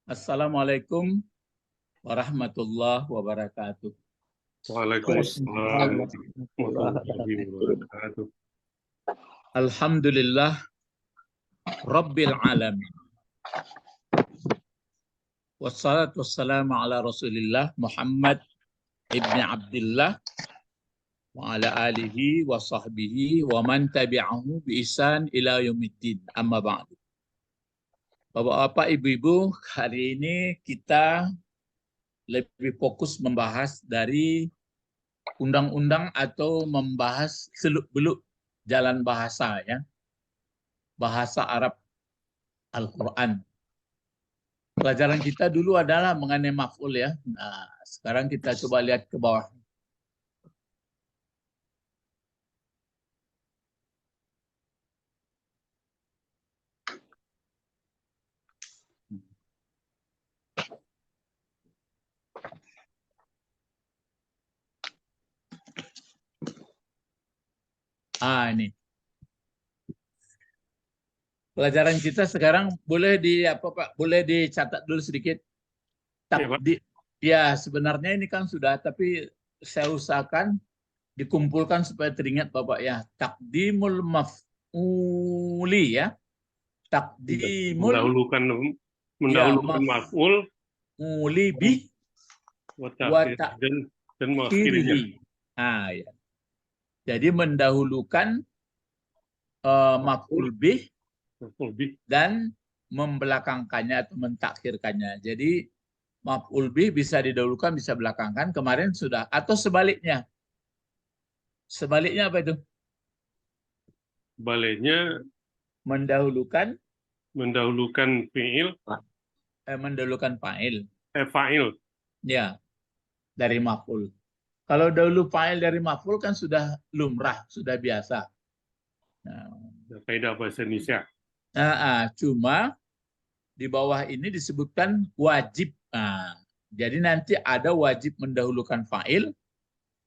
Assalamualaikum warahmatullahi wabarakatuh. Waalaikumsalam warahmatullahi wabarakatuh. Alhamdulillah Rabbil alamin. Wassalatu wassalamu ala Rasulillah Muhammad ibni Abdullah wa ala alihi wa sahbihi wa man tabi'ahu bi ihsan ila yaumiddin. Amma ba'du. Bapak-bapak, ibu-ibu, hari ini kita lebih fokus membahas dari undang-undang atau membahas seluk-beluk jalan bahasa, ya. Bahasa Arab Al-Quran. Pelajaran kita dulu adalah mengenai maf'ul, ya. Nah, sekarang kita coba lihat ke bawah. Ini. Pelajaran kita sekarang boleh boleh dicatat dulu sedikit. Ya, sebenarnya ini kan sudah, tapi saya usahakan dikumpulkan supaya teringat Bapak, ya. Takdimul maf'uli, ya. Mendahulukan maf'ul, muli bi dan mengakhirinya. Ya. Jadi mendahulukan maf'ul bih dan membelakangkannya atau mentakhirkannya. Jadi maf'ul bih bisa didahulukan, bisa belakangkan. Kemarin sudah, atau sebaliknya. Sebaliknya apa itu? Sebaliknya mendahulukan fi'il, mendahulukan fa'il. Fa'il. Ya, dari maf'ul. Kalau dahulu fa'il dari maf'ul kan sudah lumrah, sudah biasa. Kaidah bahasa Indonesia. Cuma di bawah ini disebutkan wajib. Jadi nanti ada wajib mendahulukan fa'il,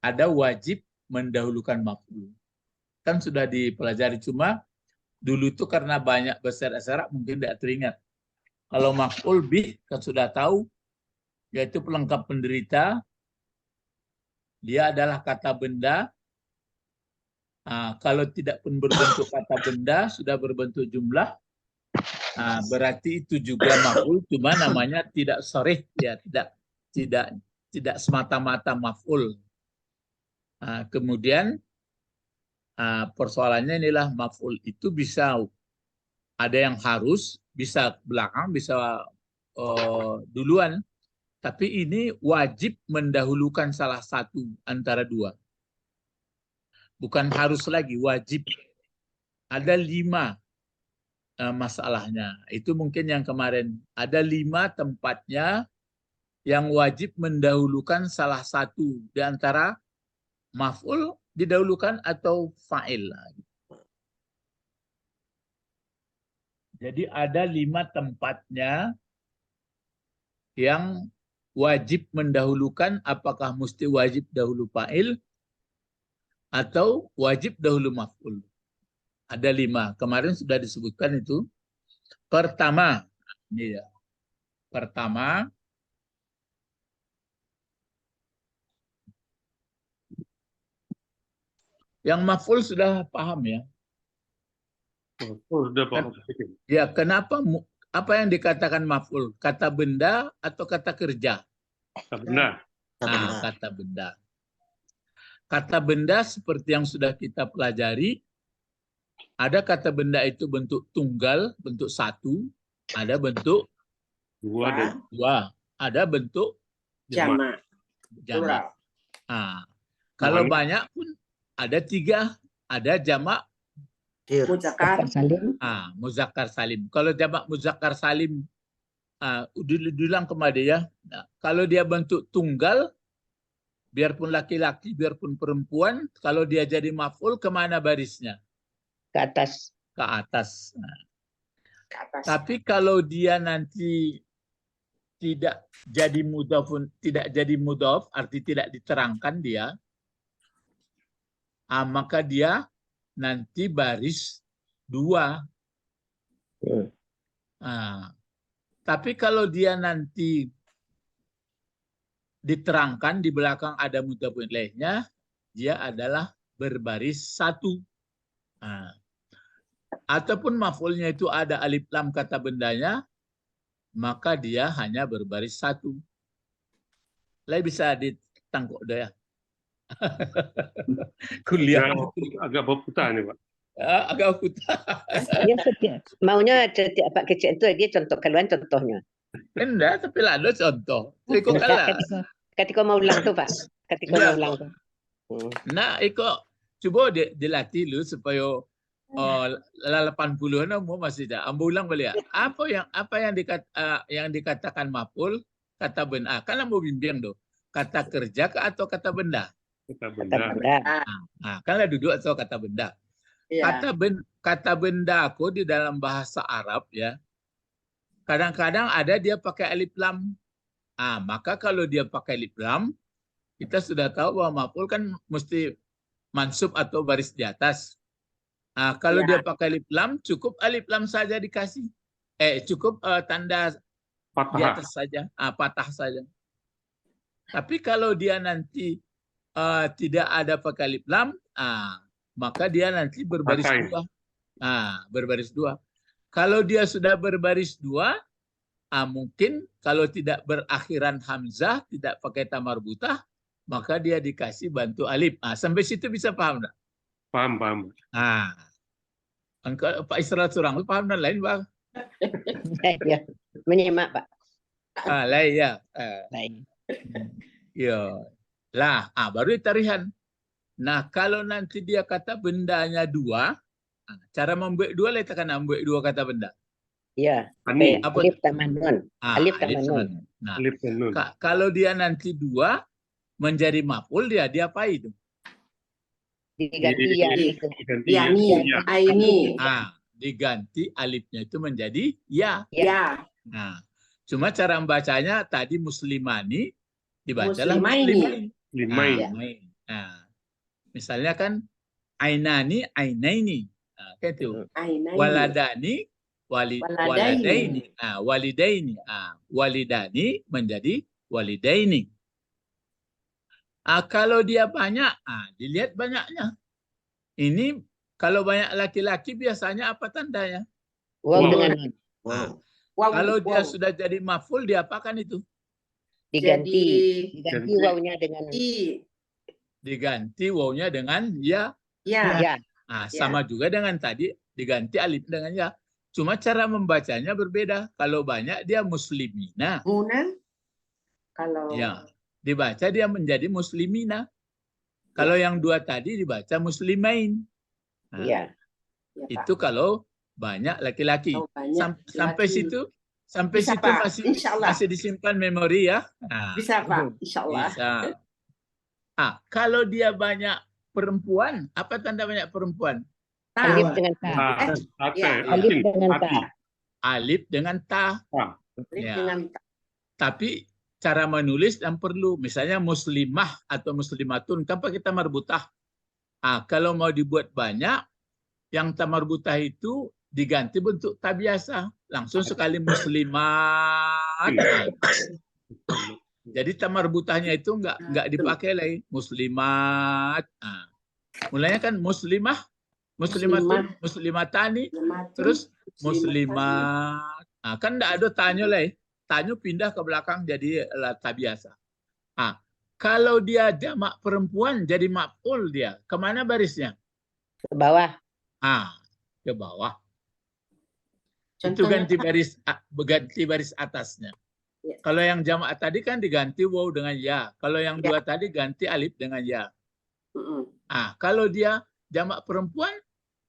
ada wajib mendahulukan maf'ul. Kan sudah dipelajari, cuma dulu itu karena banyak bahasa Arab mungkin tidak teringat. Kalau maf'ul bih kan sudah tahu, yaitu pelengkap penderita. Dia adalah kata benda. Kalau tidak pun berbentuk kata benda, sudah berbentuk jumlah, berarti itu juga maf'ul, cuma namanya tidak sharih, ya, tidak semata-mata maf'ul. Kemudian persoalannya inilah, maf'ul itu bisa ada yang harus, bisa belakang, bisa duluan, tapi ini wajib mendahulukan salah satu antara dua. Bukan harus lagi, wajib. Ada 5 masalahnya. Itu mungkin yang kemarin. Ada 5 tempatnya yang wajib mendahulukan salah satu di antara maf'ul didahulukan atau fa'il. Jadi ada 5 tempatnya yang wajib mendahulukan, apakah mesti wajib dahulu fa'il atau wajib dahulu maf'ul. Ada 5. Kemarin sudah disebutkan itu. Pertama, ini ya. Pertama, yang maf'ul sudah paham, ya. Sudah paham. Ya, kenapa? Apa yang dikatakan maf'ul? Kata benda atau kata kerja? Kata benda. Kata benda. Kata benda seperti yang sudah kita pelajari, ada kata benda itu bentuk tunggal, bentuk satu, ada bentuk dua, ada bentuk jamak. Kalau banyak pun ada 3, ada jamak Muzakkar salim. Muzakkar salim. Kalau jamak muzakkar salim, diulang kembali, ya. Kalau dia bentuk tunggal, biarpun laki-laki, biarpun perempuan, kalau dia jadi maf'ul, kemana barisnya? Ke atas. Ke atas. Ke atas. Tapi kalau dia nanti tidak jadi mudhaf, arti tidak diterangkan dia, maka dia nanti baris 2. Tapi kalau dia nanti diterangkan di belakang ada mudhafun ilaihnya, dia adalah berbaris satu. Nah, ataupun maf'ulnya itu ada alif lam kata bendanya, maka dia hanya berbaris satu. Lain bisa ditangkuk dah ya. Kuliah Agak berputar ni, Pak. agak putar. Dia maunya setiap Pak Kecil itu dia keluar contohnya. Enggak, tapi lah ada contoh. Ikut kalah. Ketika mau ulang tuh Pak. Ketika Ya. mau ulang tuh. Nah, ikut coba dilatih lu supaya 80-an umur masih dah. Ambo ulang balik. Apa yang dikatakan maf'ul kata benda. Kan ambo bimbing tuh. Kata kerja atau kata benda? Kata Kata benda. benda. Nah, kan lah duduk atau kata benda. Iya. Kata benda aku di dalam bahasa Arab ya. Kadang-kadang ada dia pakai alif lam. Maka kalau dia pakai alif lam, kita sudah tahu bahwa maf'ul kan mesti mansub atau baris di atas. Kalau dia pakai alif lam, cukup alif lam saja dikasih. Cukup tanda di Fathah. atas saja, patah saja. Tapi kalau dia nanti tidak ada pakai alif lam, maka dia nanti berbaris Pakai. dua. Berbaris dua. Kalau dia sudah berbaris dua, mungkin kalau tidak berakhiran hamzah, tidak pakai tamarbutah, maka dia dikasih bantu alif. Sampai situ bisa paham tak? Paham. Pak Isra Surang, paham dan lain Bang? Ya. Menyimak Pak. Lain ya. Baik. Ya. Lah, baru tarihan. Nah, kalau nanti dia kata bendanya dua, cara membuat dua, letakkan membuat dua kata benda. Iya. Ani. Alif tambah nun. Alif tambah nun. Nah, Alif dan nun. kalau dia nanti dua menjadi maf'ul, dia apa itu? Diganti ya. Diganti Ya. Ini. Diganti alifnya itu menjadi ya. Ya. Nah, cuma cara membacanya tadi muslimani dibacalah Muslimaini. muslimain. Misalnya kan ainani ainaini. Kayak itu. Waladani waladaini. Walidaini. Walidani menjadi walidaini. Kalau dia banyak, dilihat banyaknya. Ini kalau banyak laki-laki biasanya apa tandanya? Waw dengan nun. Kalau dia sudah jadi maf'ul, diapakan itu? Diganti wawnya dengan diganti wawnya dengan ya. Ya. Sama juga dengan tadi diganti alif dengan ya. Cuma cara membacanya berbeda. Kalau banyak dia muslimina. Kalau ya, dibaca dia menjadi muslimina. Kalau yang dua tadi dibaca muslimain. Itu kalau banyak laki-laki. Sampai situ masih disimpan memori ya. Bisa Pak, insya Allah. Bisa. Kalau dia banyak perempuan, apa tanda banyak perempuan? Alif dengan ta. Alif dengan ta. Alif dengan ta. Tapi cara menulis yang perlu, misalnya muslimah atau muslimatun, tanpa kita marbutah. Kalau mau dibuat banyak, yang tamarbutah itu diganti bentuk ta biasa, langsung sekali muslimat. Jadi tamarbutahnya itu enggak dipakai lagi muslimat. Mulanya kan muslimah, muslimatun, muslimatani, terus muslimat. Kan enggak ada tanya lagi. Tanya pindah ke belakang jadi ta biasa. Kalau dia jamak perempuan jadi maf'ul dia. Kemana barisnya? Ke bawah. Ke bawah. Contohnya, itu ganti baris atasnya. Kalau yang jamak tadi kan diganti waw dengan ya. Kalau yang dua tadi ganti alif dengan ya. Kalau dia jamak perempuan,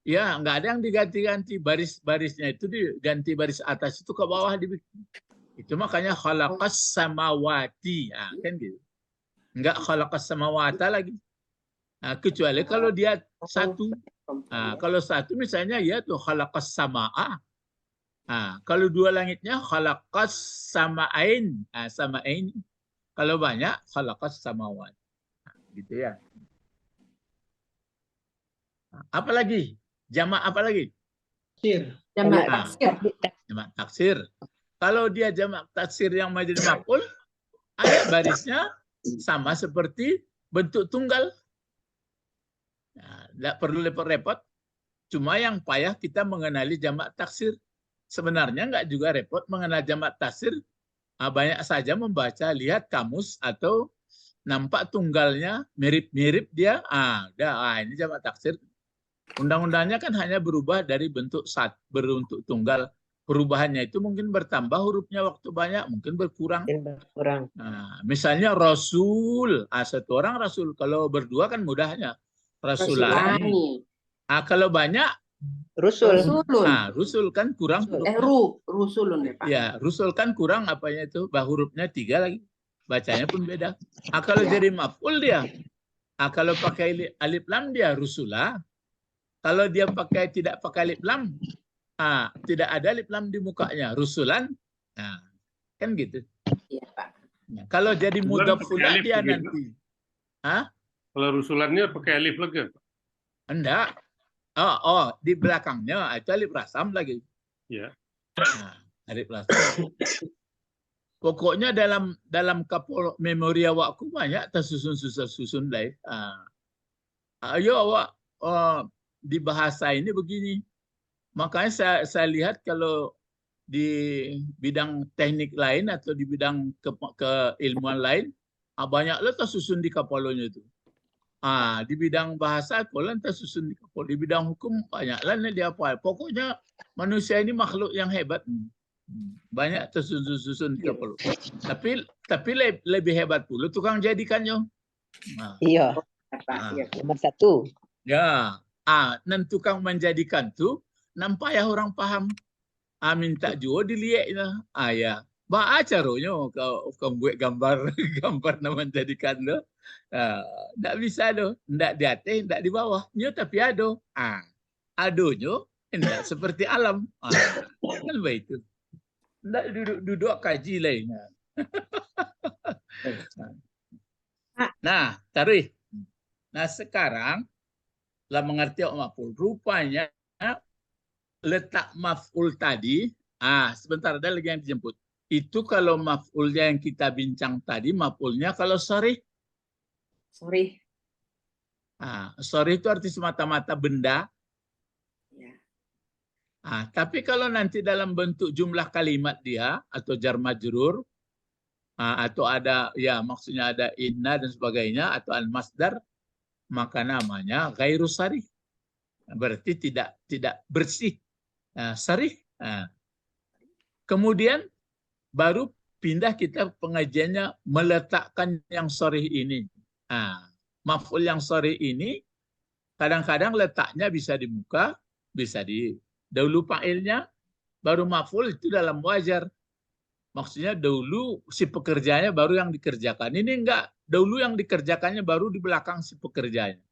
ya nggak ada yang diganti-ganti. Baris-barisnya itu diganti baris atas itu ke bawah dibikin. Itu makanya khalaqas samawati. Kan gitu. Enggak khalaqas samawata lagi. Kecuali kalau dia satu. Kalau satu misalnya ya tuh khalaqas samaa. Kalau dua langitnya khalaqas sama'ain. Sama'ain. Kalau banyak khalaqas samawat. Gitu ya. Apa lagi? Jamak apa lagi? Jamak taksir. Jamak taksir. Kalau dia jamak taksir yang menjadi maf'ul, ayat barisnya sama seperti bentuk tunggal. Tidak perlu repot-repot. Cuma yang payah kita mengenali jamak taksir. Sebenarnya nggak juga repot mengenal jamak taksir. Banyak saja membaca, lihat kamus atau nampak tunggalnya mirip-mirip dia. Ini jamak taksir. Undang-undangnya kan hanya berubah dari bentuk berbentuk tunggal. Perubahannya itu mungkin bertambah hurufnya waktu banyak, mungkin berkurang. Misalnya Rasul, satu orang Rasul. Kalau berdua kan mudahnya Rasulani. Kalau banyak Rusul. Rusul kan kurang. Rusulun ya Pak. Ya, Rusul kan kurang apanya itu, hurufnya 3 lagi. Bacanya pun beda. Kalau jadi maf'ul dia, kalau pakai alif lam dia Rusula. Kalau dia tidak pakai alif lam, tidak ada alif lam di mukanya, Rusulan. Kan gitu. Iya, Pak. Kalau jadi mudhaf fulah dia nanti. Kalau rusulannya pakai alif lagi, Pak? Enggak. Di belakangnya itu alif rasam lagi. Ya. Alif rasam. Pokoknya dalam memori awakku banyak tersusun deh. Ayo awak di bahasa ini begini. Makanya saya lihat kalau di bidang teknik lain atau di bidang keilmuan lain, banyaklah tersusun di kepalanya itu. Di bidang bahasa kolan tersusun di kepala. Di bidang hukum banyaklah dia apa. Pokoknya manusia ini makhluk yang hebat. Banyak tersusun di kepala. Tapi lebih hebat pula tukang jadikannya. Iya. Nomor 1. Ya. Dan tukang menjadikan tuh nampak ya orang paham. Minta juga dilihatnya. Ya. Ba caranya kau buat gambar nama menjadikan lo. Nggak bisa do. Nggak di atas, nggak di bawah. Nyo tapi ado. Adonya enggak seperti alam. Kan begitu. Nggak duduk kaji lainnya. Nah, taruh. Nah, sekarang lah mengerti maf'ul. Rupanya letak maf'ul tadi, sebentar ada lagi yang dijemput. Itu kalau maf'ulnya yang kita bincang tadi, maf'ulnya kalau sorry. Sorry. Sorry itu arti semata-mata benda. Ya. Tapi kalau nanti dalam bentuk jumlah kalimat dia atau jar majrur, atau ada maksudnya ada inna dan sebagainya atau al-masdar, maka namanya ghairu sarih. Berarti tidak bersih. Sarih. Kemudian baru pindah kita pengajiannya meletakkan yang sarih ini. Maf'ul yang sarih ini kadang-kadang letaknya bisa di muka, bisa di dahulu fa'ilnya, baru maf'ul itu dalam wajar. Maksudnya dahulu si pekerjanya baru yang dikerjakan. Ini enggak, dahulu yang dikerjakannya baru di belakang si pekerjanya.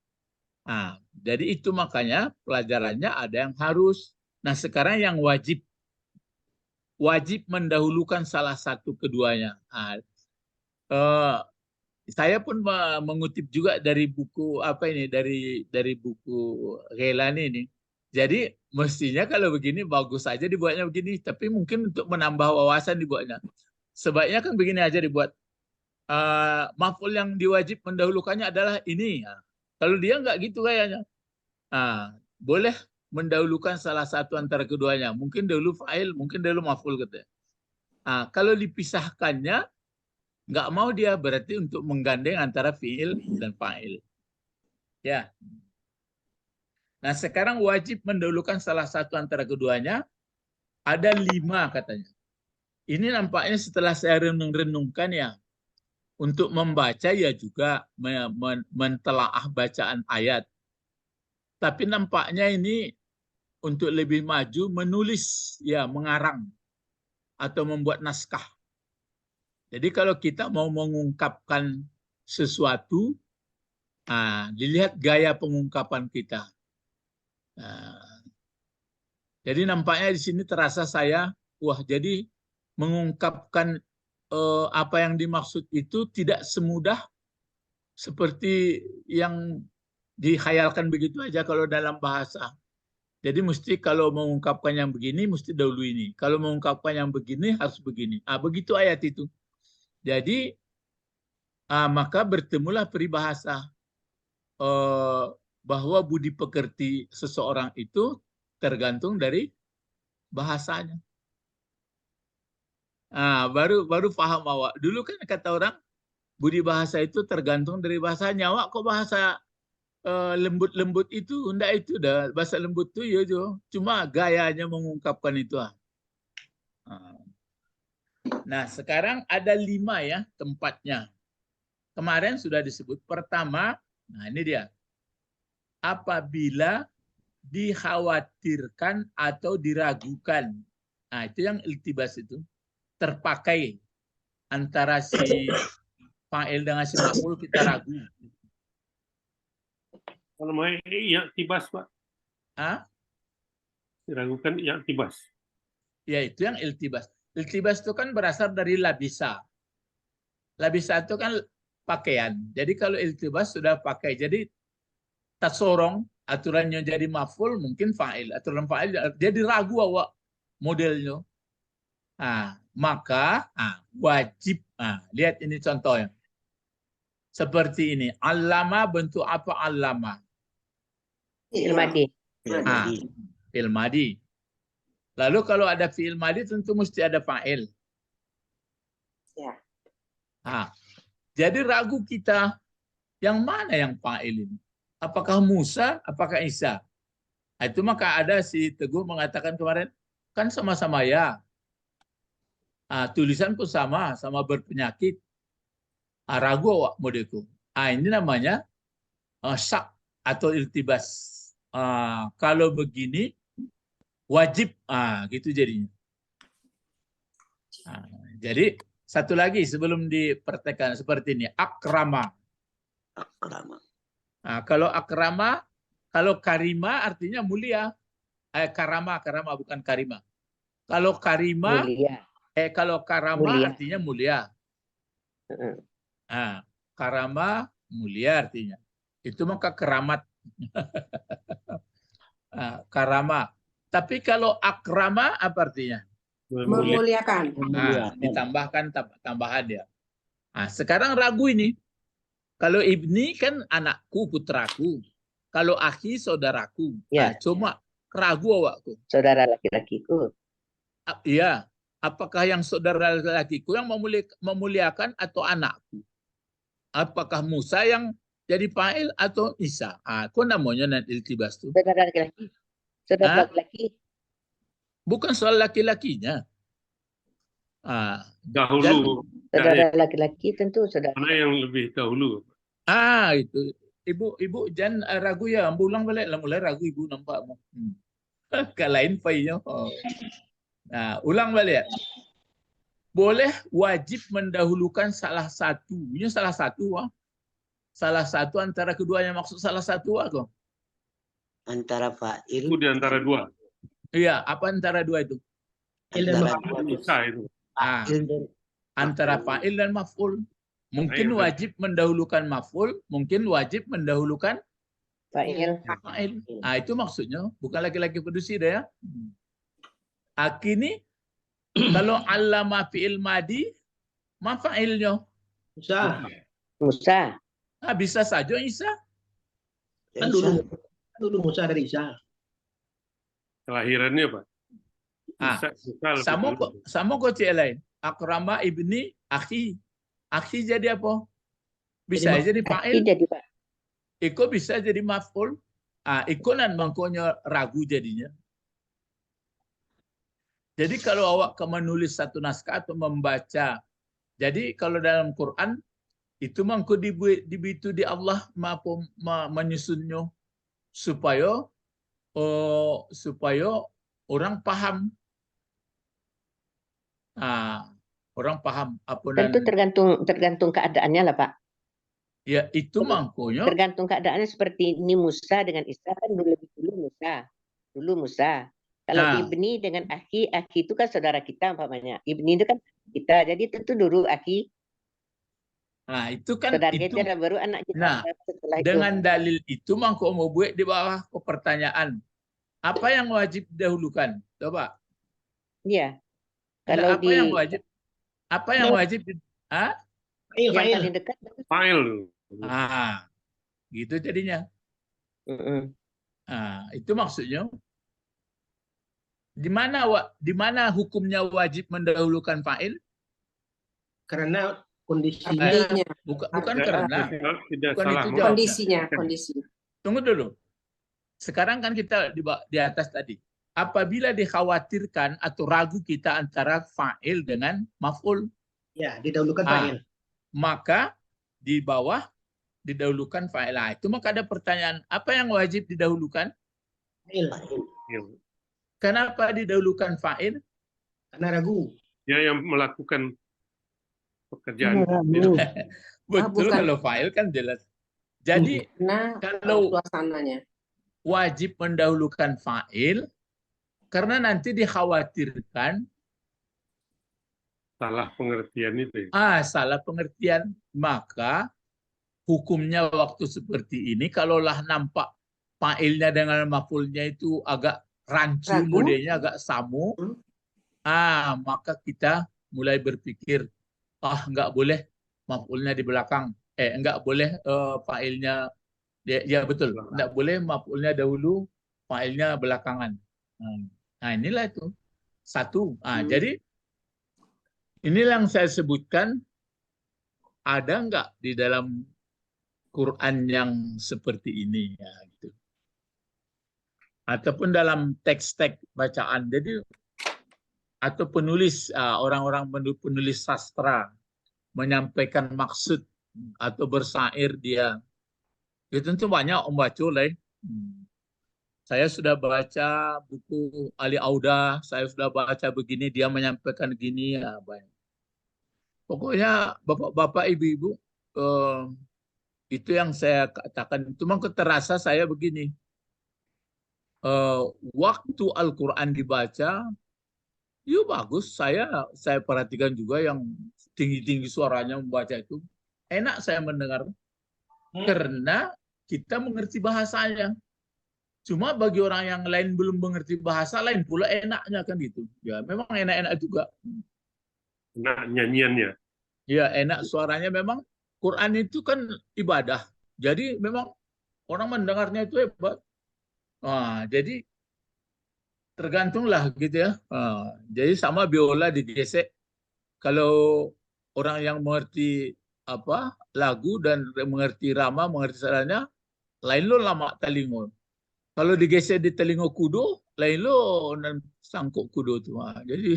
Jadi itu makanya pelajarannya ada yang harus. Nah sekarang yang wajib mendahulukan salah satu keduanya. Saya pun mengutip juga dari buku dari buku Ghelani ini. Jadi mestinya kalau begini bagus saja dibuatnya begini, tapi mungkin untuk menambah wawasan dibuatnya. Sebaiknya kan begini aja dibuat. Maf'ul yang diwajib mendahulukannya adalah ini. Kalau dia nggak gitu kayaknya. Boleh mendahulukan salah satu antara keduanya. Mungkin dahulu fa'il, mungkin dahulu maf'ul katanya. Kalau dipisahkannya nggak mau dia berarti untuk menggandeng antara fi'il dan fa'il. Ya. Nah sekarang wajib mendahulukan salah satu antara keduanya. Ada 5 katanya. Ini nampaknya setelah saya renung-renungkan ya. Untuk membaca ya juga mentelaah bacaan ayat. Tapi nampaknya ini untuk lebih maju menulis, mengarang. Atau membuat naskah. Jadi kalau kita mau mengungkapkan sesuatu, dilihat gaya pengungkapan kita. Jadi nampaknya di sini terasa saya, jadi mengungkapkan apa yang dimaksud itu tidak semudah seperti yang dihayalkan begitu aja kalau dalam bahasa. Jadi mesti kalau mengungkapkan yang begini, mesti dahulu ini. Kalau mengungkapkan yang begini, harus begini. Begitu ayat itu. Jadi, maka bertemulah peribahasa bahwa budi pekerti seseorang itu tergantung dari bahasanya. Baru paham awak. Dulu kan kata orang, budi bahasa itu tergantung dari bahasanya. Awak kok bahasa lembut-lembut itu, enggak itu dah. Bahasa lembut itu ya jo. Cuma gayanya mengungkapkan itu. Nah, sekarang ada 5 ya tempatnya. Kemarin sudah disebut. Pertama, nah ini dia. Apabila dikhawatirkan atau diragukan. Nah, itu yang iltibas itu. Terpakai antara si fa'il dengan si maf'ul kita ragu. Kalau mau i'tibas, Pak. Diragukan i'tibas. Ya, itu yang iltibas. Iltibas itu kan berasal dari labisa. Labisa itu kan pakaian. Jadi kalau iltibas sudah pakai. Jadi tasorong, aturannya jadi maf'ul mungkin fa'il. Aturan fa'il jadi ragu awak modelnya. Maka wajib. Lihat ini contohnya. Seperti ini. Allama bentuk apa allama? Fi'il madi. Fi'il madi. Lalu kalau ada fi'il madi tentu mesti ada fa'il. Ya. Jadi ragu kita yang mana yang fa'il ini? Apakah Musa, apakah Isa? Itu maka ada si Teguh mengatakan kemarin, kan sama-sama ya. Tulisan pun sama berpenyakit. Ragu awak modelku. Ini namanya syak atau iltibas. Kalau begini wajib, gitu jadinya. Jadi satu lagi sebelum dipraktekkan seperti ini, akrama. Kalau akrama, kalau karima artinya mulia. Karama bukan karima. Kalau karima, Mulia. kalau karama Mulia. artinya mulia. Karama mulia artinya. Itu maka keramat. Karama. Tapi kalau akrama apa artinya? Memuliakan. Ditambahkan tambahan dia. Sekarang ragu ini. Kalau ibni kan anakku, putraku. Kalau akhi saudaraku. Ya. Cuma ragu awakku. Saudara laki-lakiku. Iya. Apakah yang saudara laki-lakiku yang memuliakan atau anakku? Apakah Musa yang jadi fa'il atau Isa? Kok namanya nanti iltibas itu? Saudara laki-laki. Saudara laki-laki. Bukan soal laki-lakinya. Dahulu. Saudara laki-laki tentu saudara. Mana yang lebih dahulu? Itu. Ibu jangan ragu ya. Ulang balik lah. Mulai ragu ibu nampak. Kalain fainya. Ulang balik ya. Boleh wajib mendahulukan salah satunya, salah satu antara keduanya, maksud salah satu kok. Antara fa'il. Itu di antara dua. Iya, apa antara dua itu? Antara fa'il dan maf'ul. Mungkin wajib mendahulukan maf'ul, mungkin wajib mendahulukan fa'il. Itu maksudnya, bukan laki-laki pedusi ya. Kini kalau allama fi'il madi, ma fa'ilnya? Musa. Bisa saja Isa. Kan dulu Musa dari Isa. Kelahirannya Pak. Sama kok cik lain. Akrama ibni akhi. Akhi jadi apa? Bisa jadi fa'il. Iko bisa jadi maf'ul. Iko nan mangkonya ragu jadinya. Jadi kalau awak menulis satu naskah atau membaca, jadi kalau dalam Quran itu mangko dibitu di Allah menyusunnya supaya orang paham. Orang paham apa. Tentu tergantung keadaannya lah Pak. Ya itu mangkonya. Tergantung keadaannya seperti ini Musa dengan Isa kan dulu Musa. Kalau ibni dengan akhi itu kan saudara kita umpamanya. Ibni itu kan kita, jadi tentu dulu akhi. Itu kan saudara itu. Kita baru anak kita. Dengan dalil itu mangko mau buat di bawah pertanyaan. Apa yang wajib didahulukan? Coba. Iya. Kalau Kalau apa yang wajib? Apa yang wajib? Ah? Fa'il, yang fa'il. paling dekat. Fa'il. Gitu jadinya. Itu maksudnya. Di mana hukumnya wajib mendahulukan fa'il? Karena kondisi Artinya. Bukan Tidak karena. Tidak Bukan salah. itu Mas. jawabnya. Kondisinya, kondisi. Tunggu dulu. Sekarang kan kita di atas tadi. Apabila dikhawatirkan atau ragu kita antara fa'il dengan maf'ul, ya didahulukan fa'il. maka di bawah didahulukan fa'il. Itu maka ada pertanyaan, apa yang wajib didahulukan? Fa'il. Kenapa didahulukan fa'il? Karena ragu. Dia yang melakukan pekerjaan. Betul, bukan. kalau fa'il kan jelas. Jadi Nah, kalau suasananya. wajib mendahulukan fa'il karena nanti dikhawatirkan Salah pengertian itu. salah pengertian, maka hukumnya waktu seperti ini kalaulah nampak fa'ilnya dengan maf'ulnya itu agak rancu, modelnya agak samu, maka kita mulai berpikir nggak boleh maf'ulnya di belakang, nggak boleh fa'ilnya, ya betul, nggak boleh maf'ulnya dahulu, fa'ilnya belakangan. Nah inilah itu satu. Jadi inilah yang saya sebutkan, ada nggak di dalam Quran yang seperti ini, ya, gitu. Ataupun dalam teks-teks bacaan. Jadi atau penulis, orang-orang penulis sastra menyampaikan maksud atau bersair dia. Itu tentu banyak membaca lah. Saya sudah baca buku Ali Auda, saya sudah baca begini, dia menyampaikan gini, ya banyak. Pokoknya bapak-bapak, ibu-ibu, itu yang saya katakan. Cuma terasa saya begini, waktu Al-Quran dibaca, ya bagus. Saya perhatikan juga yang tinggi-tinggi suaranya membaca itu, enak saya mendengar, karena kita mengerti bahasanya. Cuma bagi orang yang lain belum mengerti bahasa, lain pula enaknya kan gitu. Ya memang enak-enak juga. Enak nyanyiannya. Ya enak suaranya memang. Quran itu kan ibadah. Jadi memang orang mendengarnya itu hebat. Jadi tergantunglah gitu ya. Jadi sama biola digesek. Kalau orang yang mengerti lagu dan mengerti rama, mengerti caranya, lain lo lama telingo. Kalau digeser di telinga kudo, lain lo sangkuk kudo tuh. Jadi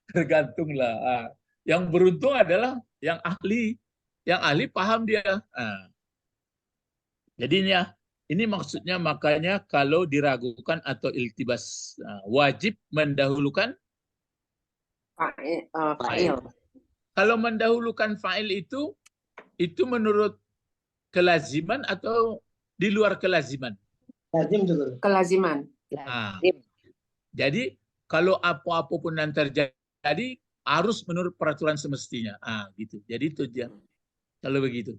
tergantung lah. Yang beruntung adalah yang ahli paham dia. Jadi ini maksudnya, makanya kalau diragukan atau iltibas, wajib mendahulukan fa'il. Kalau mendahulukan fa'il itu menurut kelaziman atau di luar kelaziman? Lazim dulu. Kelaziman. Jadi kalau apapun yang terjadi harus menurut peraturan semestinya. Gitu. Jadi itu dia. Kalau begitu.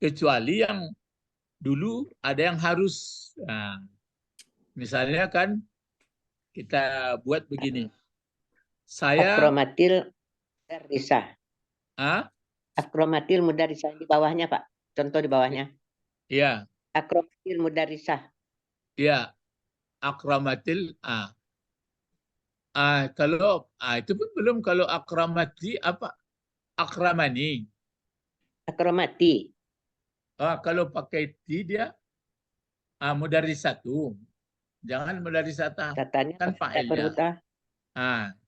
Kecuali yang dulu ada yang harus. Misalnya kan kita buat begini. Saya Akromatil mudarisah. Akromatil mudarisah di bawahnya, Pak. Contoh di bawahnya. Iya. Akromatil mudarisah. Iya. Akramatil kalau itu pun belum. Kalau akramati apa? Akramani. Akromati. Kalau pakai ti dia mudarisatu. Jangan mudarisata. Katanya Kan fa'ilnya.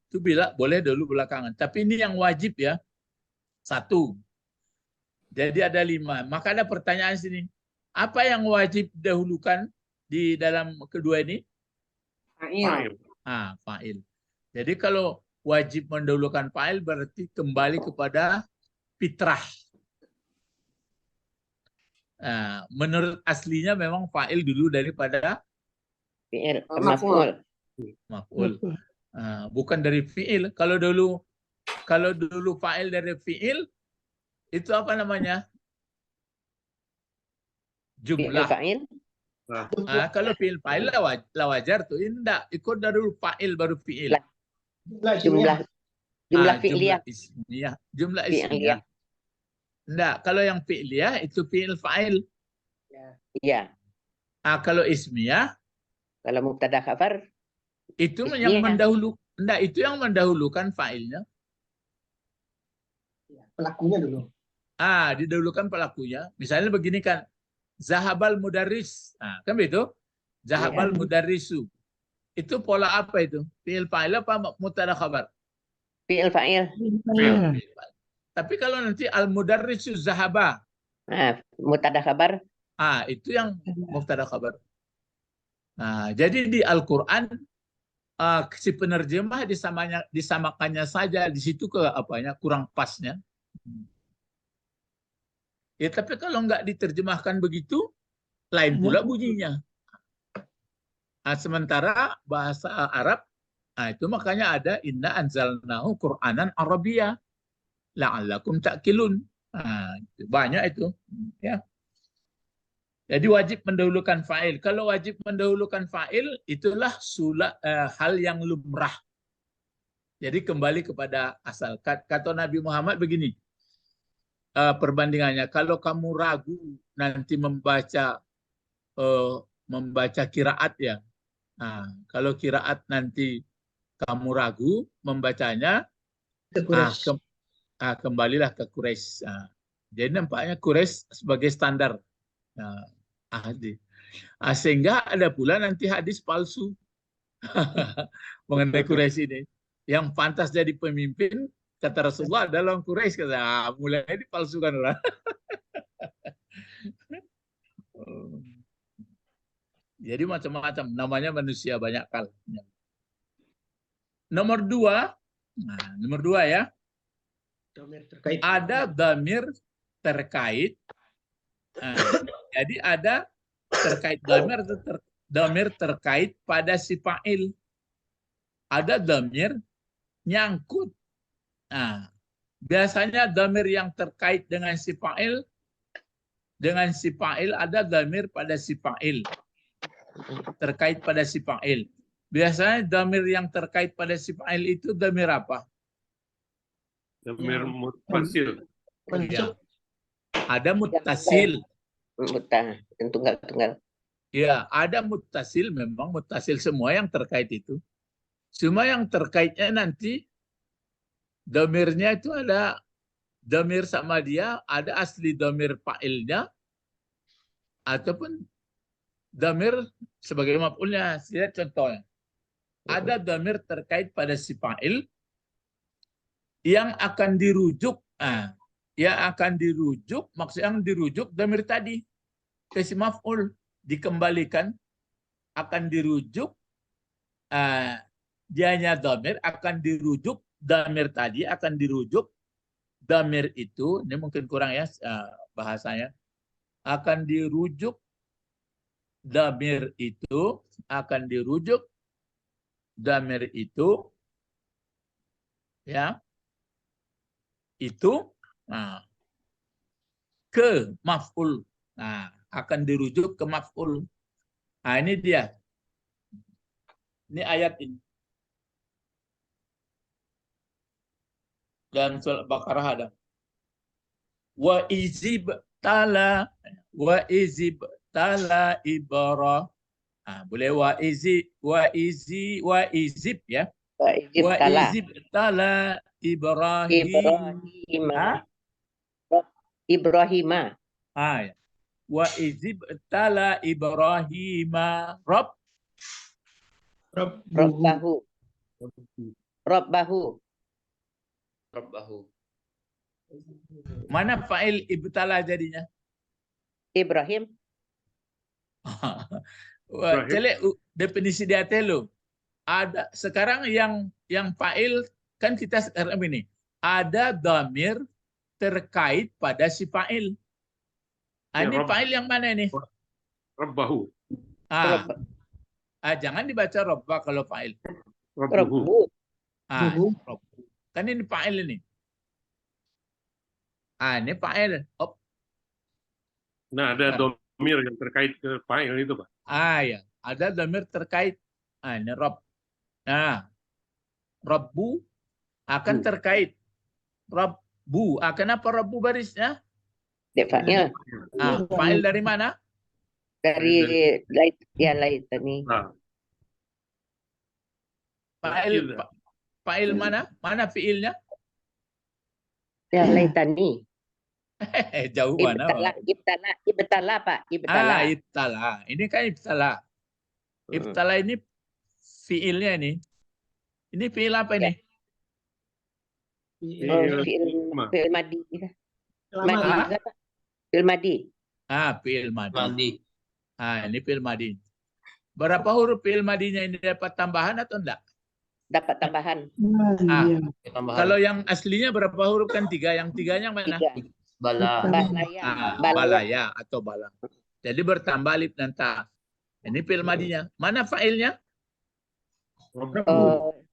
Itu bila boleh dulu belakangan. Tapi ini yang wajib ya. 1. Jadi ada 5. Maka ada pertanyaan sini. Apa yang wajib dahulukan di dalam kedua ini? Fa'il. Fa'il. Jadi kalau wajib mendahulukan fa'il berarti kembali kepada fitrah. Menurut aslinya memang fa'il dulu daripada fi'il, maf'ul. Bukan dari fi'il. Kalau dulu fa'il dari fi'il, itu apa namanya? Jumlah. Fa'il. Kalau fi'il fa'il lah wajar tuh. Enggak, ikut dulu fa'il baru fi'il. Jumlah Jumlah fi'liyah. ismiyah. Jumlah Fi'liyah. ismiyah. Enggak, kalau yang fi'liyah itu fi'il fa'il. Iya. Kalau ismiyah Kalau mubtada khabar itu Ismiyah. yang mendahulukan. Enggak, itu yang mendahulukan fa'ilnya. Pelakunya dulu. Didahulukan pelakunya. Misalnya begini kan, zahabal mudarris. Kan begitu? Zahabal mudarrisu. Itu pola apa itu? Fi'il fa'il apa mubtada khabar? fi'il fa'il. Tapi kalau nanti al mudarrisu zahaba, Mubtada khabar itu yang mubtada khabar. Jadi di Al-Qur'an si penerjemah disamakannya saja, di situ ke apanya kurang pasnya. Ya, tapi kalau nggak diterjemahkan begitu, lain pula bunyinya. Sementara bahasa Arab, itu makanya ada inna anzalnahu Qur'anan Arabiyya la'allakum ta'qilun. Banyak itu. Ya. Jadi wajib mendahulukan fa'il. Kalau wajib mendahulukan fa'il, itulah hal yang lumrah. Jadi kembali kepada asal. Kata Nabi Muhammad begini, perbandingannya. Kalau kamu ragu nanti membaca kiraat ya. Kalau kiraat nanti kamu ragu membacanya, kembalilah ke Quraisy. Jadi nampaknya Quraisy sebagai standar. Sehingga ada pula nanti hadis palsu mengenai Quraisy ini. Yang pantas jadi pemimpin, kata Rasulullah, dalam Quraisy, kata, mulai dipalsukan lah. Jadi macam-macam, namanya manusia banyak kali. Nomor dua ya, ada dhamir terkait. Jadi ada terkait dhamir terkait pada si fa'il. Ada dhamir nyangkut. Biasanya dhamir yang terkait dengan si fa'il, ada dhamir pada si fa'il. Terkait pada si fa'il. Biasanya dhamir yang terkait pada si fa'il itu dhamir apa? Dhamir muttasil. Ya. Ada muttasil. Tunggal. Ya, ada muttasil, memang muttasil semua yang terkait itu. Cuma yang terkaitnya nanti dhamirnya itu ada dhamir sama dia, ada asli dhamir fa'ilnya ataupun dhamir sebagai maf'ulnya. Lihat contohnya. Ada dhamir terkait pada si fa'il yang akan dirujuk. Maksudnya yang dirujuk dhamir tadi ke si maf'ul, dikembalikan, akan dirujuk, dianya dhamir akan dirujuk, dhamir tadi akan dirujuk, dhamir itu, ini mungkin kurang ya bahasanya, akan dirujuk, dhamir itu akan dirujuk, dhamir itu, ya, itu ke maf'ul. Akan dirujuk ke maf'ul. Ini dia. Ini ayat ini. Dan surat Baqarah ada. Wa izib tala Ibrahim. Boleh wa izib ya. Wa izib tala Ibrahim. Ibrahima. Ya. Wa izib tala Ibrahim Rabbahu. Mana fa'il ibtala jadinya? Ibrahim. Celek definisi dia telo. Ada sekarang yang fa'il kan kita sekarang ini. Ada dhamir terkait pada si fa'il. Ini fa'il yang mana ini? Rabbahu. Jangan dibaca robba kalau fa'il. Rabbuhu. Kan ini fa'il ini. Ini fa'il. Nah, ada dhamir yang terkait ke fa'il itu, Pak. Ya, ada dhamir terkait. Ini Rob. Nah, Rabbu akan terkait. Rabbu. Kenapa Rabbu barisnya? Dek fa'il. Fa'il dari mana? Dari laitani. Nah, Fa'il mana? Mana fi'ilnya? Ya laitani. Jauh mana? Ibtala Pak, ibtala. Ibtala. Ini kan ibtala. Ibtala ini fi'ilnya ini. Ini fi'il apa ini? Fi'il madi. Madi Lama. juga Pak. Fi'il madi. Fi'il madi. Ini fi'il madi. Berapa huruf fi'il madinya ini dapat tambahan atau enggak? Dapat tambahan. Kalau yang aslinya berapa huruf kan 3? Yang 3-nya mana? 3. Balaya. Balaya atau bala. Jadi bertambah alif dan ta. Ini fi'il madinya. Mana fa'ilnya? Rabbu.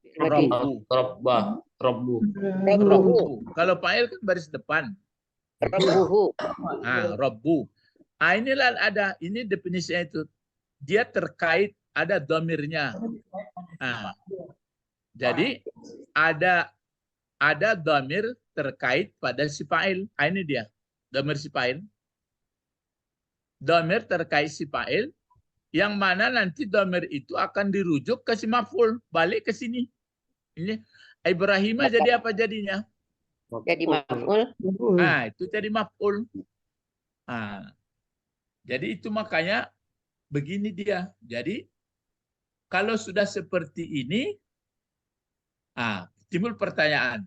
Kalau fa'il kan baris depan. Rabbuhu. Rabbu. Inilah ada. Ini definisinya itu. Dia terkait, ada dhamirnya. Jadi ada dhamir terkait pada si fa'il. Ini dia, dhamir si fa'il. Dhamir terkait si fa'il, yang mana nanti dhamir itu akan dirujuk ke si maf'ul, balik ke sini. Ini Ibrahim jadi apa jadinya? Jadi maf'ul. Itu jadi maf'ul. Jadi itu makanya begini dia. Jadi kalau sudah seperti ini, timbul pertanyaan.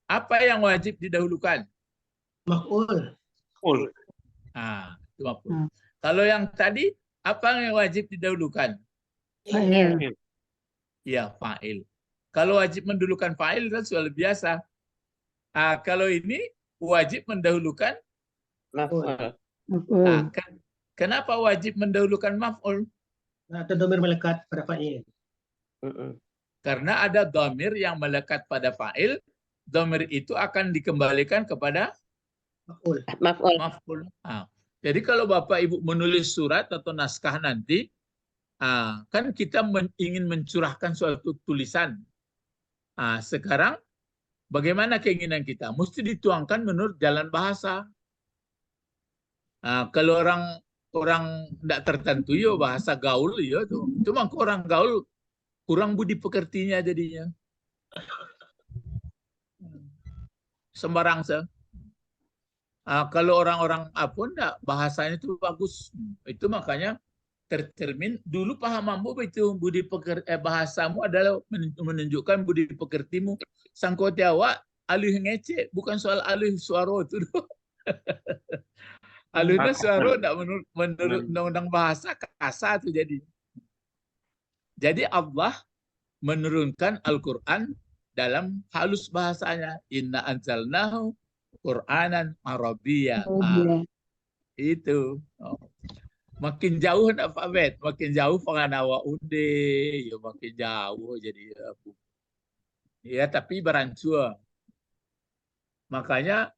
Apa yang wajib didahulukan? Maf'ul. Itu maf'ul. Kalau yang tadi, apa yang wajib didahulukan? Fa'il. Iya, fa'il. Kalau wajib mendahulukan fa'il kan sudah biasa. Kalau ini wajib mendahulukan Maf'ul. Kenapa wajib mendahulukan maf'ul? Atau dhamir melekat pada fa'il. Karena ada dhamir yang melekat pada fa'il, dhamir itu akan dikembalikan kepada maf'ul. Jadi kalau Bapak Ibu menulis surat atau naskah nanti, kan kita ingin mencurahkan suatu tulisan. Sekarang bagaimana keinginan kita? Mesti dituangkan menurut jalan bahasa. Kalau orang tidak tertentu, ya bahasa gaul, ya tuh. Cuma orang gaul kurang budi pekertinya jadinya. Sembarang kalau orang-orang pun bahasanya itu bagus. Itu makanya tercermin dulu pahamanmu itu budi bahasamu adalah menunjukkan budi pekertimu. Sangkotiawa alih ngece, bukan soal alih suara itu. Alihnya suara tidak menurut undang-undang bahasa kasar itu jadi. Jadi Allah menurunkan Al-Quran dalam halus bahasanya. Inna anzalnahu Qur'anan Arabiyya. Itu. Makin jauh alfabet, makin jauh penganawa ude, ya makin jauh jadi ya tapi beransur. Makanya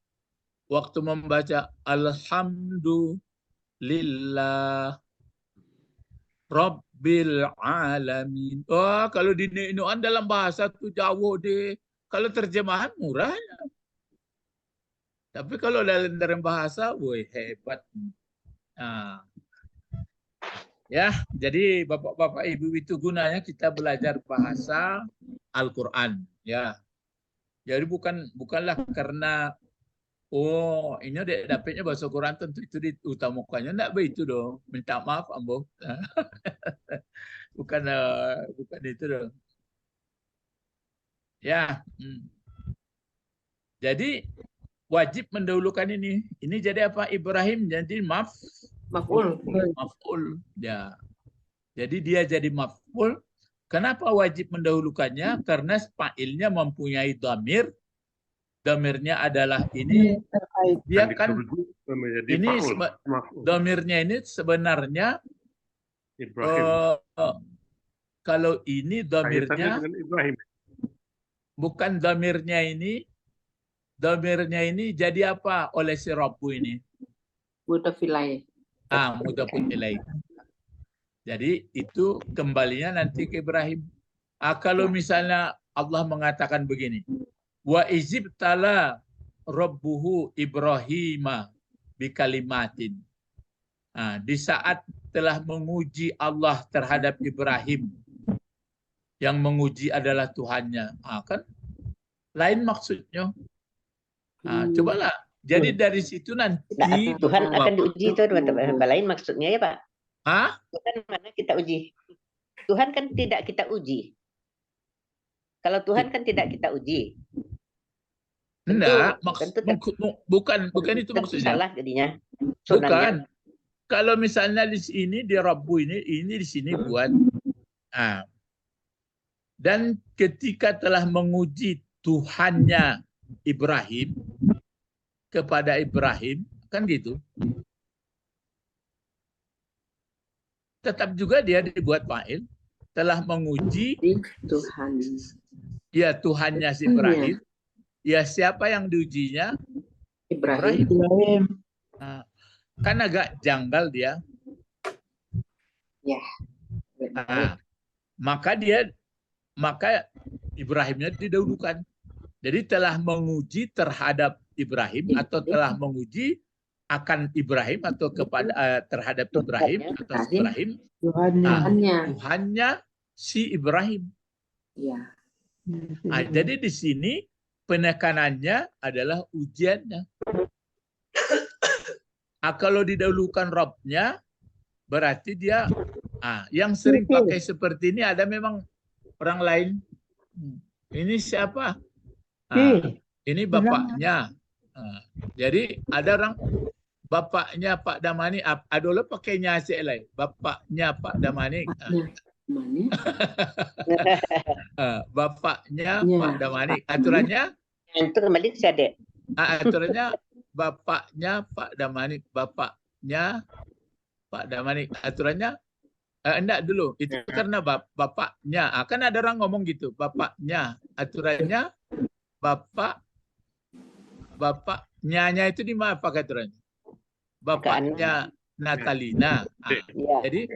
waktu membaca Alhamdulillah Rabbil Alamin. Kalau dinuan dalam bahasa itu jauh deh. Kalau terjemahan murah. Tapi kalau dalam bahasa, woi hebat. Ya, jadi Bapak-bapak Ibu itu gunanya kita belajar bahasa Al-Qur'an, ya. Jadi bukanlah karena ini dapatnya bahasa Quran tentu itu diutamakannya, enggak begitu dong. Minta maaf, Ambo. bukan itu dong. Ya. Jadi wajib mendahulukan ini. Ini jadi apa? Ibrahim jadi maf'ul. Ya. Jadi dia jadi maf'ul. Kenapa wajib mendahulukannya? Karena fa'ilnya mempunyai dhamir. Dhamirnya adalah ini. Dia kan ini dhamirnya ini sebenarnya kalau ini dhamirnya bukan dhamirnya ini. Dhamirnya ini jadi apa oleh si Rabbu ini? Mudhaf ilaih. Mudhaf ilaih. Jadi itu kembalinya nanti ke Ibrahim. Kalau misalnya Allah mengatakan begini, wa izibtala rabbuhu Ibrahima bikalimatin. Di saat telah menguji Allah terhadap Ibrahim, yang menguji adalah Tuhannya, kan lain maksudnya. Cobalah. Jadi dari situ nanti Tuhan akan diuji itu lain maksudnya ya Pak. Tuhan mana kita uji? Tuhan kan tidak kita uji. Kalau Tuhan kan tidak kita uji. Enggak, bukan itu maksudnya. Salah jadinya. Bukan. Kalau misalnya di sini di Rabbu ini di sini buat dan ketika telah menguji Tuhannya Ibrahim kepada Ibrahim, kan gitu. Tetap juga dia dibuat fa'il, telah menguji Tuhan. Ya Tuhannya si Ibrahim. Ya siapa yang diujinya? Ibrahim. Kan agak janggal dia. Ya. Maka Ibrahimnya didahulukan. Jadi telah menguji terhadap Ibrahim atau telah menguji akan Ibrahim atau kepada terhadap Ibrahim atau Ibrahim Tuhannya si Ibrahim. Ya. Jadi di sini penekanannya adalah ujiannya. Kalau didahulukan Rabbnya, berarti dia yang sering pakai seperti ini ada memang orang lain. Ini siapa? Ini bapaknya. Jadi ada orang bapaknya Pak Damani. Adola pakainya si lain. Bapaknya Pak Damani. Bapaknya Pak Damani. Aturannya? Itu kembali sadek. Aturannya bapaknya Pak Damani. Bapaknya Pak Damani. Aturannya? Enggak dulu. Itu karena bapaknya. Kan ada orang ngomong gitu. Bapaknya. Aturannya bapaknya itu di mana pakai aturannya? Bapaknya Natalina. Jadi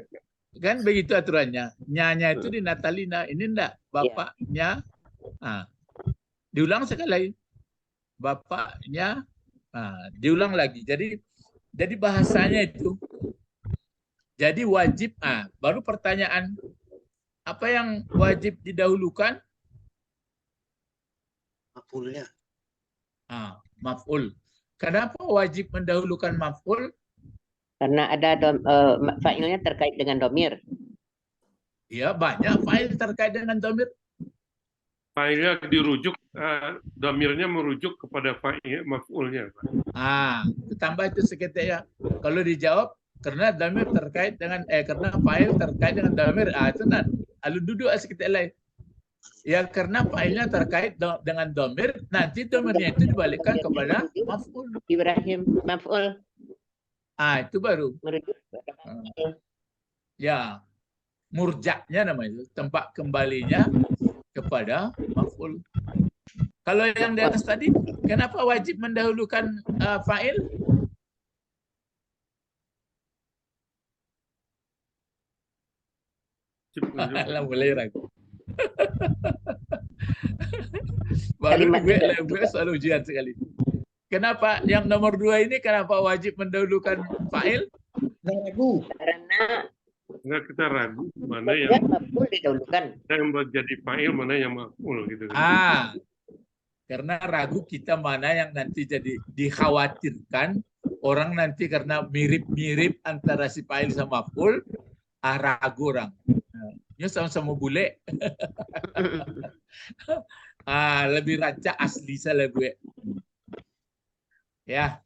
kan begitu aturannya. Nyanya itu di Natalina. Ini enggak. Bapaknya. Diulang sekali lagi. Bapaknya. Diulang lagi. Jadi bahasanya itu. Jadi wajib. Baru pertanyaan. Apa yang wajib didahulukan? Maf'ulnya. Maf'ul. Kenapa wajib mendahulukan maf'ul? Karena ada fa'ilnya terkait dengan domir. Ya, banyak fa'il terkait dengan domir. Fa'ilnya dirujuk, domirnya merujuk kepada fa'il maf'ulnya. Tambah itu sekitar ya. Kalau dijawab, karena domir terkait dengan, karena fa'il terkait dengan domir. Itu nanti. Lalu duduk sekitar lain. Ya karena fa'ilnya terkait dengan domir, nanti domirnya itu dibalikkan kepada maf'ul. Ibrahim, maf'ul. Itu baru. Ya, murjaknya namanya, tempat kembalinya kepada maf'ul. Kalau yang di atas tadi, kenapa wajib mendahulukan fa'il? Mulai ragu. Baru gue selalu ujian sekali. Kenapa yang nomor 2 ini kenapa wajib mendahulukan fa'il? Ragu. Karena kita ragu mana yang maf'ul didahulukan. Yang menjadi fa'il, mana yang maf'ul gitu. Karena ragu kita mana yang nanti jadi dikhawatirkan orang nanti karena mirip-mirip antara si fa'il sama maf'ul, ragu orang. Ini sama-sama bule. Lebih rancak asli saya gue. Ya,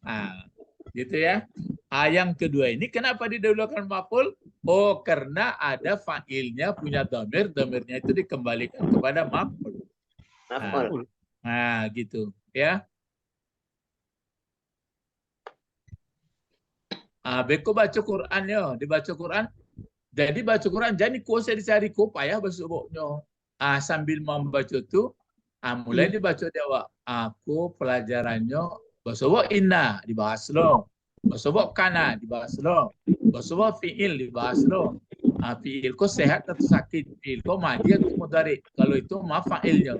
gitu ya. Yang kedua ini kenapa didahulukan maf'ul? Karena ada fa'ilnya punya domir, domirnya itu dikembalikan kepada maf'ul. Gitu ya. Beko baca Quran ya, dibaca Quran. Jadi baca Quran jadi kuasa dicari ko payah besoknya. Sambil membaca itu mulai dibaca dewa. Aku pelajarannya bahasa inna dibahas lo. Bahasa kana dibahas lo. Bahasa fi'il dibahas lo. Fiil ko sehat atau sakit. Fiil ko madi atau mudhari. Kalau itu ma fa'ilnya.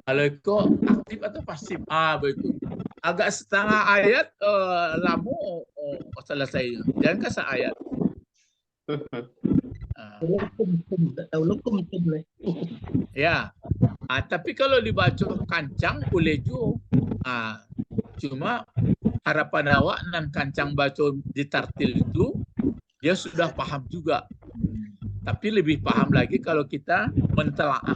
Kalau itu aktif atau pasif. Begitu. Agak setengah ayat lamu selesai. Jangan kasih ayat. Tak tahu lokum tu. Ya. Tapi kalau dibaca kancang boleh juga. Cuma harapan awak dan kancang baca di tartil itu dia sudah paham juga. Tapi lebih paham lagi kalau kita mentelaah.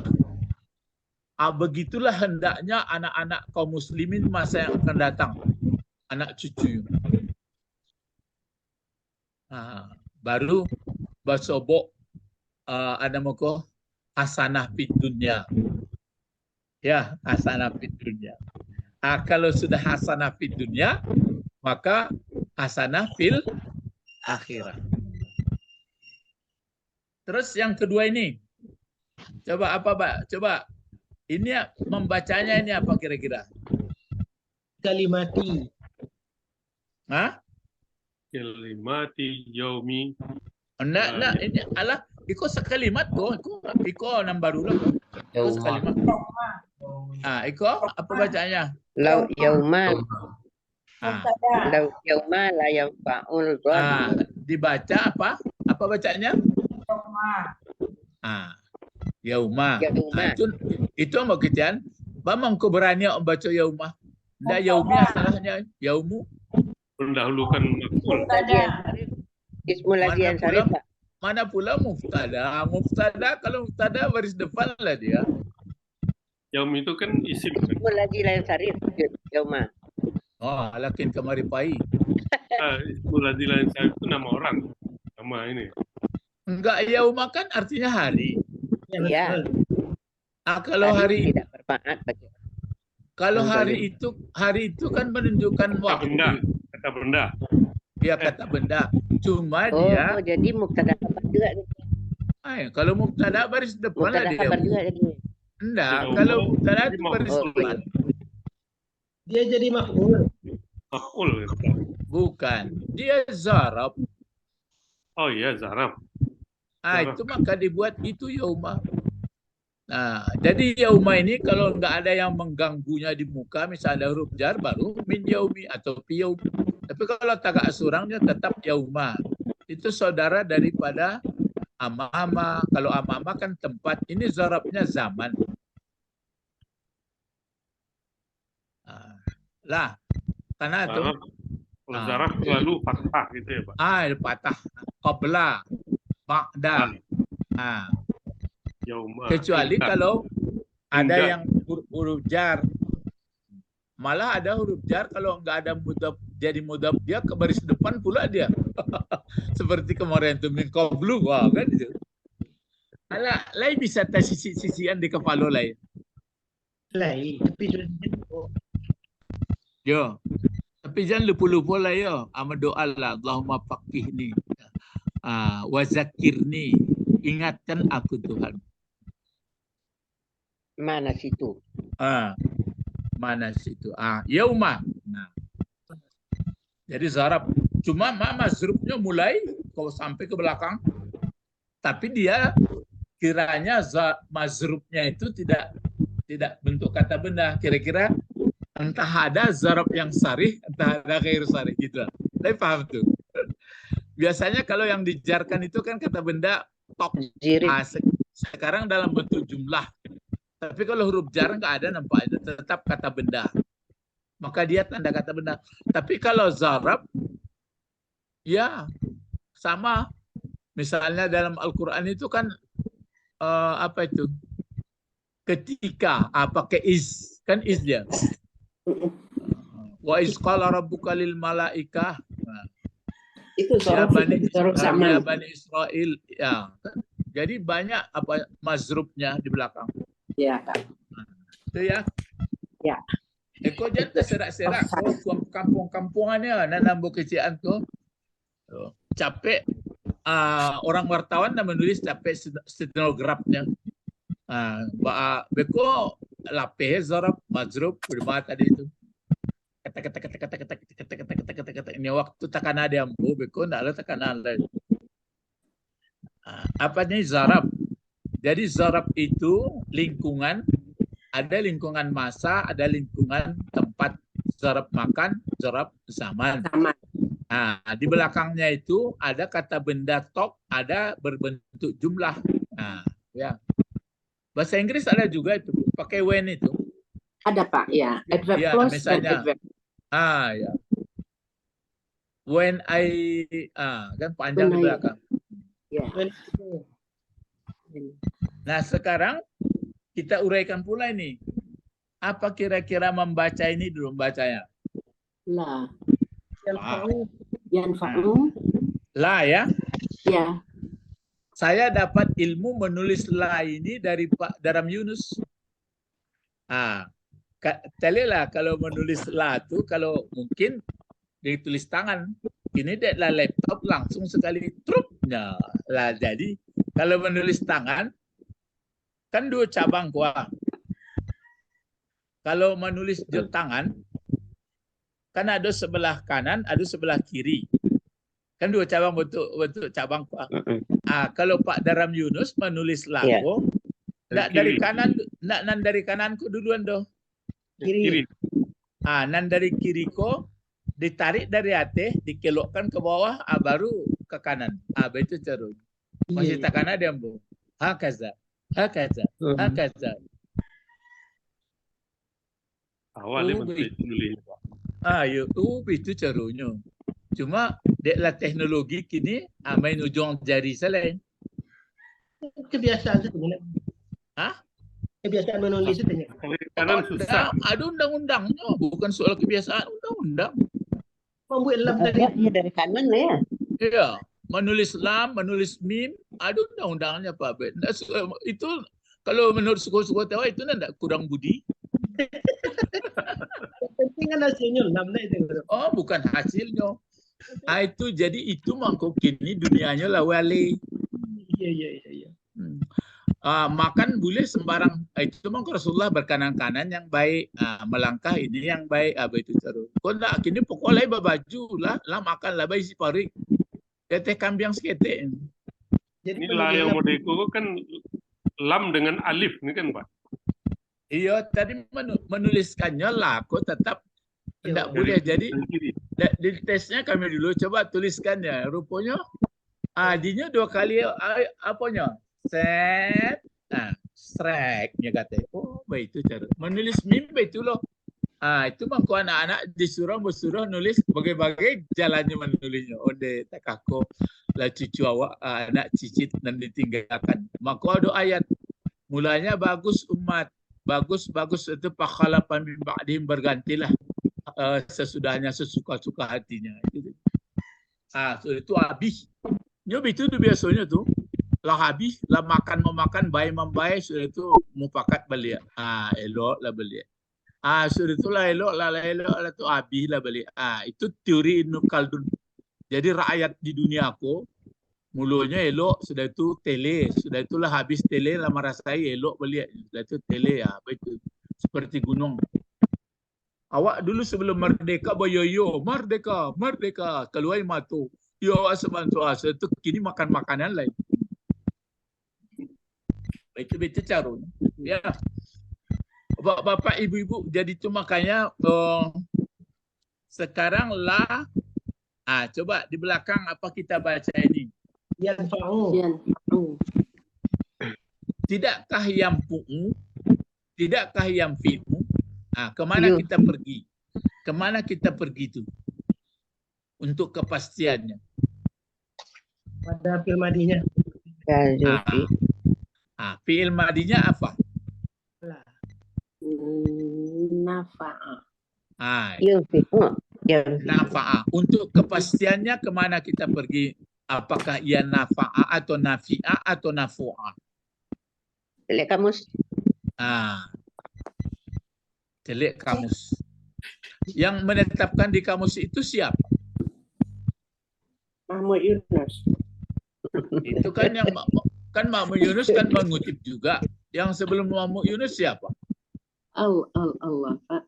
Begitulah hendaknya anak-anak kaum muslimin masa yang akan datang. Anak cucu. Baru basobok ada moko hasanah fid dunya. Ya, hasanah fid dunya. Kalau sudah hasanah fid dunya, maka hasanah fil akhirat. Terus yang kedua ini. Coba apa, Pak? Coba. Ini membacanya ini apa kira-kira? Kalimati. Kalimati yaumi. Nah, ini alah iko sekalimat ko. Iko nambah dulu ko. Iko sekalimat. Iko apa bacanya? Lau yauma. Lau yauma la yanfa'ul dhalimin. Dibaca apa? Apa bacanya? Yauma. Itu mau kejadian. Bamang ko berani membaca yauma. Ndak yaumi asalnya yaumu. Mendahulukan maf'ul. Ismul lazian sarif. Mana pula muftada? Muftada kalau muftada baris depan lah dia. Yaum itu kan isim. Ismul lazian sarif yauma. Lakin kemari pai. Ismul lazian sarif itu nama orang. Nama ini. Enggak, yauma kan artinya hari. Ya. Kalau hari tidak bermanfaat bagi. Kalau hari itu kan menunjukkan waktu. Kata benda. Ya, kata benda. Cuma dia jadi mubtada khabar juga. Kalau mubtada baris depan lah dia. Khabar juga jadi. Enggak, kalau mubtada itu baris depan. Dia jadi maf'ul. Maf'ul. Bukan. Dia zarab. Oh iya, zarab. Itu maka dibuat itu yauma. Nah, jadi yauma ini kalau nggak ada yang mengganggunya di muka, misalnya ada huruf jar baru min yaumi atau fi yaumi. Tapi kalau tagak surangnya tetap yauma. Itu saudara daripada amama. Kalau amama kan tempat, ini zarabnya zaman. Lah, karena itu. Zarab selalu fathah gitu ya, Pak. Patah. Qabla. Ba'da. Yauma. Kecuali kalau ada yang huruf jar. Malah ada huruf jar kalau nggak ada mudhaf jadi mudhaf dia ke baris depan pula dia. Seperti kemarin tuh min qablu kan itu. Alah, lain bisa tes sisian di kepala lain. Lain, tapi sudah Yo. Tapi jangan lupa-lupa lah ya. Ama doa lah. Allahumma faqihni. Wa zakirni. Ingatkan aku Tuhan. Mana situ? Mana situ? Yauma. Nah. Jadi zarab. Cuma mazrubnya mulai kalau sampai ke belakang. Tapi dia kiranya mazrubnya itu tidak bentuk kata benda. Kira-kira entah ada zarab yang sarih, entah ada ghair sarih gitu. Tapi paham tuh. Biasanya kalau yang dijarkan itu kan kata benda tok. Sekarang dalam bentuk jumlah. Tapi kalau huruf jar nggak ada nampaknya, tetap kata benda. Maka dia tanda kata benda. Tapi kalau zarab, ya sama. Misalnya dalam Al-Quran itu kan apa itu? Ketika pakai is, kan is dia. Wa iz qala rabbuka lil malaikah. Itu Ya Bani Israil. Ya. Jadi banyak apa mazrubnya di belakang. Ya, Kak. Itu ya. Ya. Eko jangan serak-serak kampung-kampungannya nanambo kecian tuh. Capek orang wartawan yang menulis capek stenografnya. Beko lapeh zarab mazrub berma tadi itu. Kata ini waktu takkan ada yang beko ndak ada takkan ada. Apa nih zarab? Jadi zarab itu lingkungan, ada lingkungan masa, ada lingkungan tempat. Zarab makan, zarab zaman. Sama. Nah, di belakangnya itu ada kata benda tok, ada berbentuk jumlah. Nah, ya. Bahasa Inggris ada juga itu, pakai when itu. Ada Pak, ya. Adverb Ya, clause dan misalnya. adverb. Ya. When I, kan panjang di When I- belakang. Ya. Nah, sekarang kita uraikan pula ini. Apa kira-kira membaca ini dulu membacanya? La. Yanfa'u. Yanfa'u. La ya. Ya. Saya dapat ilmu menulis la ini dari Pak Daram Yunus. Telilah kalau menulis la itu kalau mungkin ditulis tangan. Ini adalah laptop langsung sekali trupnya lah. Jadi kalau menulis tangan kan dua cabang kuah. Kalau menulis di tangan kan ada sebelah kanan, ada sebelah kiri. Kan dua cabang bentuk cabang kuah. Kalau Pak Daram Yunus menulis lako, nak dari kanan, nan dari kananku duluan doh. Kiri. Nan dari kiriku ditarik dari atas, dikelokkan ke bawah, baru ke kanan. Itu cara. Masih tak kanan dia ambil. Hakaza. Awalnya bentuk tulis. Itu caranya. Cuma deklah teknologi kini main ujung jari selain. Kebiasaan itu. Kebiasaan menulis itu. Kanan susah. Ada undang-undangnya, bukan soal kebiasaan, undang-undang. Membuat lab dari dari kanan ya. Iya, menulis lam, menulis mim, ada undang-undangnya Pak Ben. Itu kalau menurut suku-suku Tionghoa itu tidak kurang budi. penting kan hasilnya lamnya itu. Bukan hasilnya. Itu jadi itu mangkuk kini dunianya lah wali. Iya. Makan boleh sembarang. Itu mangkuk Rasulullah berkanan-kanan yang baik. Melangkah ini yang baik. Itu terus. Kau nak kini pokoknya baju lah makan lah baik si parik. Teteh kambing sekete. Ini lah yang modeko kan lam dengan alif ini kan Pak. Iya, tadi menuliskannya lah, kok tetap tidak boleh. Jadi di tesnya kami dulu coba tuliskannya. Rupanya adinya dua kali apanya? Set, streknya katanya. Baik itu cara. Menulis mimpi itu loh. Itu mangko anak-anak disuruh nulis bagai-bagai jalannya menulisnya. Ode takako lah cucu awak anak cicit dan ditinggalkan. Maka ada ayat mulanya bagus umat. Bagus itu pakhalapan min ba'dihim bergantilah sesudahnya sesuka-suka hatinya. Itu habis. Nyob itu biasanya tuh lah habis, lah makan memakan, bayi membayi, sudah itu mufakat balik. Elok lah balik. Sudah itu lah elok lah tuh habis lah balik. Itu teori Ibnu Khaldun. Jadi rakyat di dunia aku mulunya elok, sudah itu tele, sudah itulah habis tele lah merasai elok balik, sudah itu tele itu seperti gunung. Awak dulu sebelum merdeka boyoyo, merdeka keluar matu, yo asabantu itu kini makan makanan lain. Itu caranya. Ya, bapak ibu-ibu, jadi itu makanya sekarang lah, coba di belakang apa kita baca ini. Yanfa'u. Tidakkah yang pu'u? Tidakkah yang fi'u? Kemana kita pergi? Kemana kita pergi itu? Untuk kepastiannya. Pada fi'il madinya. Fi'il madinya apa? Nafa'a. Nafa'a. Untuk kepastiannya kemana kita pergi? Apakah ia nafa'a atau nafi'a atau nafu'a? Lihat kamus. Telik kamus. Yang menetapkan di kamus itu siapa? Mahmud Yunus. Itu kan yang Mahmud Yunus kan mengutip juga. Yang sebelum Mahmud Yunus siapa? Allah Pak.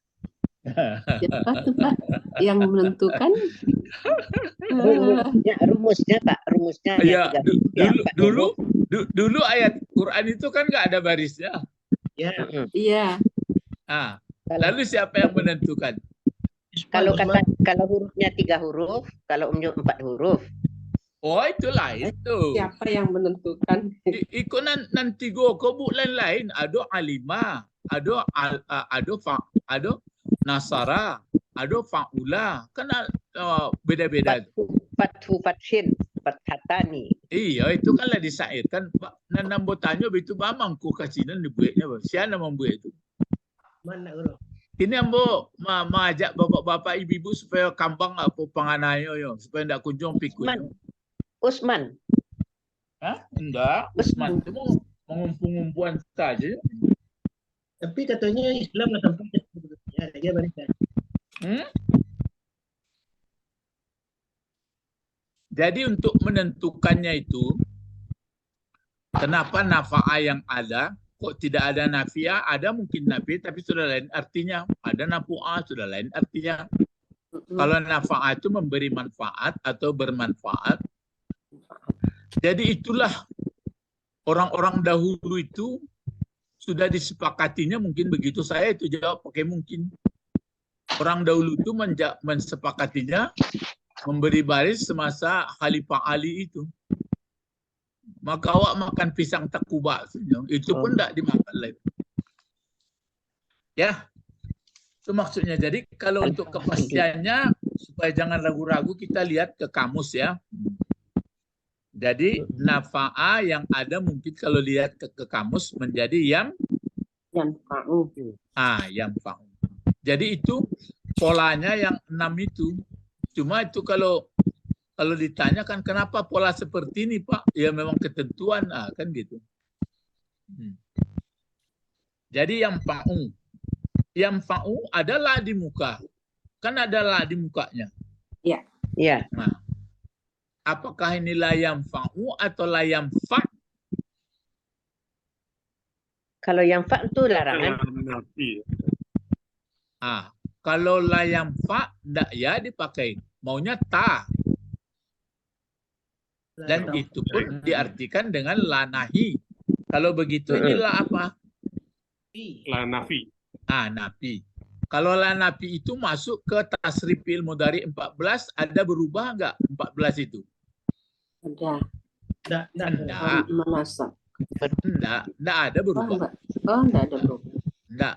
Siapa tuh Pak yang menentukan? Rumusnya Pak, rumusnya Ya, yang tiga empat huruf. dulu ayat Quran itu kan nggak ada barisnya. Ya. Iya. Ah, Kalau, lalu siapa yang menentukan? kalau Usman. kalau hurufnya 3 huruf, kalau umumnya 4 huruf. Oh, itu lain tuh. Siapa yang menentukan? Ikut nanti go kebuk lain-lain. Ada alima, ada nasara, ada faula. Kan beda-beda. Fathu Fathin, Fathatani. Iya, itu kan lah disairkan. Nanam botanyo itu bamang ku kasinan dibuatnya. Siapa membuat itu? Mana guru? Ini ambo ajak bapak-bapak ibu-ibu supaya kampang apa panganayo yo, supaya ndak kunjung pikun. Usman. Hah? Enggak, Usman itu mau mengumpul-ngumpulan saja. Tapi katanya Islam lah tempatnya. Ya, dia barisan. Jadi untuk menentukannya itu, kenapa nafa'ah yang ada, kok tidak ada nafiah, ada mungkin nafi, tapi sudah lain artinya. Ada nafu'ah, sudah lain artinya. Kalau nafa'ah itu memberi manfaat atau bermanfaat, jadi itulah orang-orang dahulu itu sudah disepakatinya mungkin begitu. Saya itu jawab pakai mungkin. Orang dahulu itu mensepakatinya memberi baris semasa Khalifah Ali itu. Maka awak makan pisang takuba itu pun tidak dimakan lagi. Ya, itu maksudnya. Jadi kalau untuk kepastiannya supaya jangan ragu-ragu kita lihat ke kamus ya. Jadi nafa'ah yang ada mungkin kalau lihat ke kamus menjadi yang fa'u. Jadi itu polanya yang 6 itu. Cuma itu kalau ditanyakan kenapa pola seperti ini Pak? Ya memang ketentuan kan gitu. Jadi yang fa'u. Yang fa'u adalah di muka. Kan adalah di mukanya. Iya. Iya. Nah, apakah ini layam fa'u atau layam fa'? Kalau yang fa itu larangan. Kalau layam fa' enggak ya dipakai. Maunya ta. Dan itu pun diartikan dengan lanahi. Kalau begitu inilah apa? Lanafi. Nafi. Kalau lanafi itu masuk ke tasrif fi'il mudhari 14, ada berubah enggak 14 itu? Ada. Enggak. Memasak. Enggak ada berubah. Enggak ada berubah. Enggak.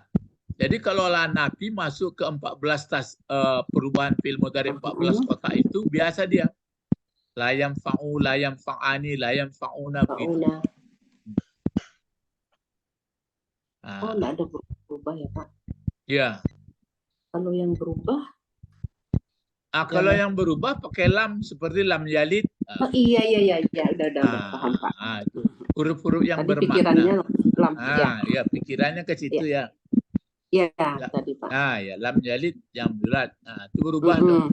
Jadi kalau lanafi masuk ke 14 perubahan fi'il mudhari 14 kotak itu biasa dia. Layam fa'u, layam fa'ani, layam fa'una begitu. Enggak ada berubah ya Pak. Ya. Kalau yang berubah? Kalau yang berubah pakai lam seperti lam yalid. Iya, udah paham Pak. Itu huruf-huruf yang tadi bermakna. Pikirannya lam. Ya pikirannya ke situ ya. Iya, tadi Pak. Ya lam yalid yang berat. Itu berubah dong.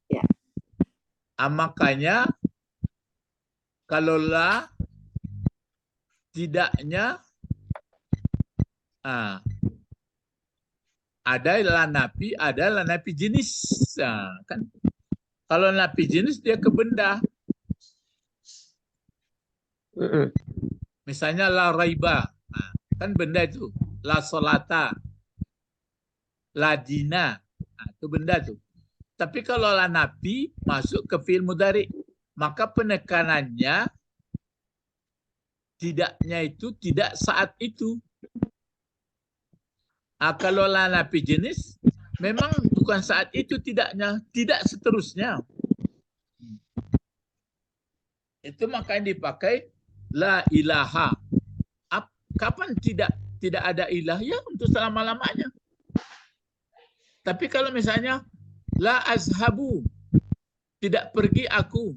Ya. Makanya kalau la tidaknya ada lanapi jenis. Kan kalau napi jenis dia ke benda. Misalnya la raiba. Kan benda itu. La solata. La dina. Itu benda tuh. Tapi kalau la napi masuk ke fi'il mudhari, maka penekanannya tidaknya itu tidak saat itu. Kalau la nafi jenis, memang bukan saat itu tidaknya, tidak seterusnya. Itu makanya dipakai la ilaha. Kapan tidak ada ilah? Ya untuk selama-lamanya. Tapi kalau misalnya la azhabu, tidak pergi aku.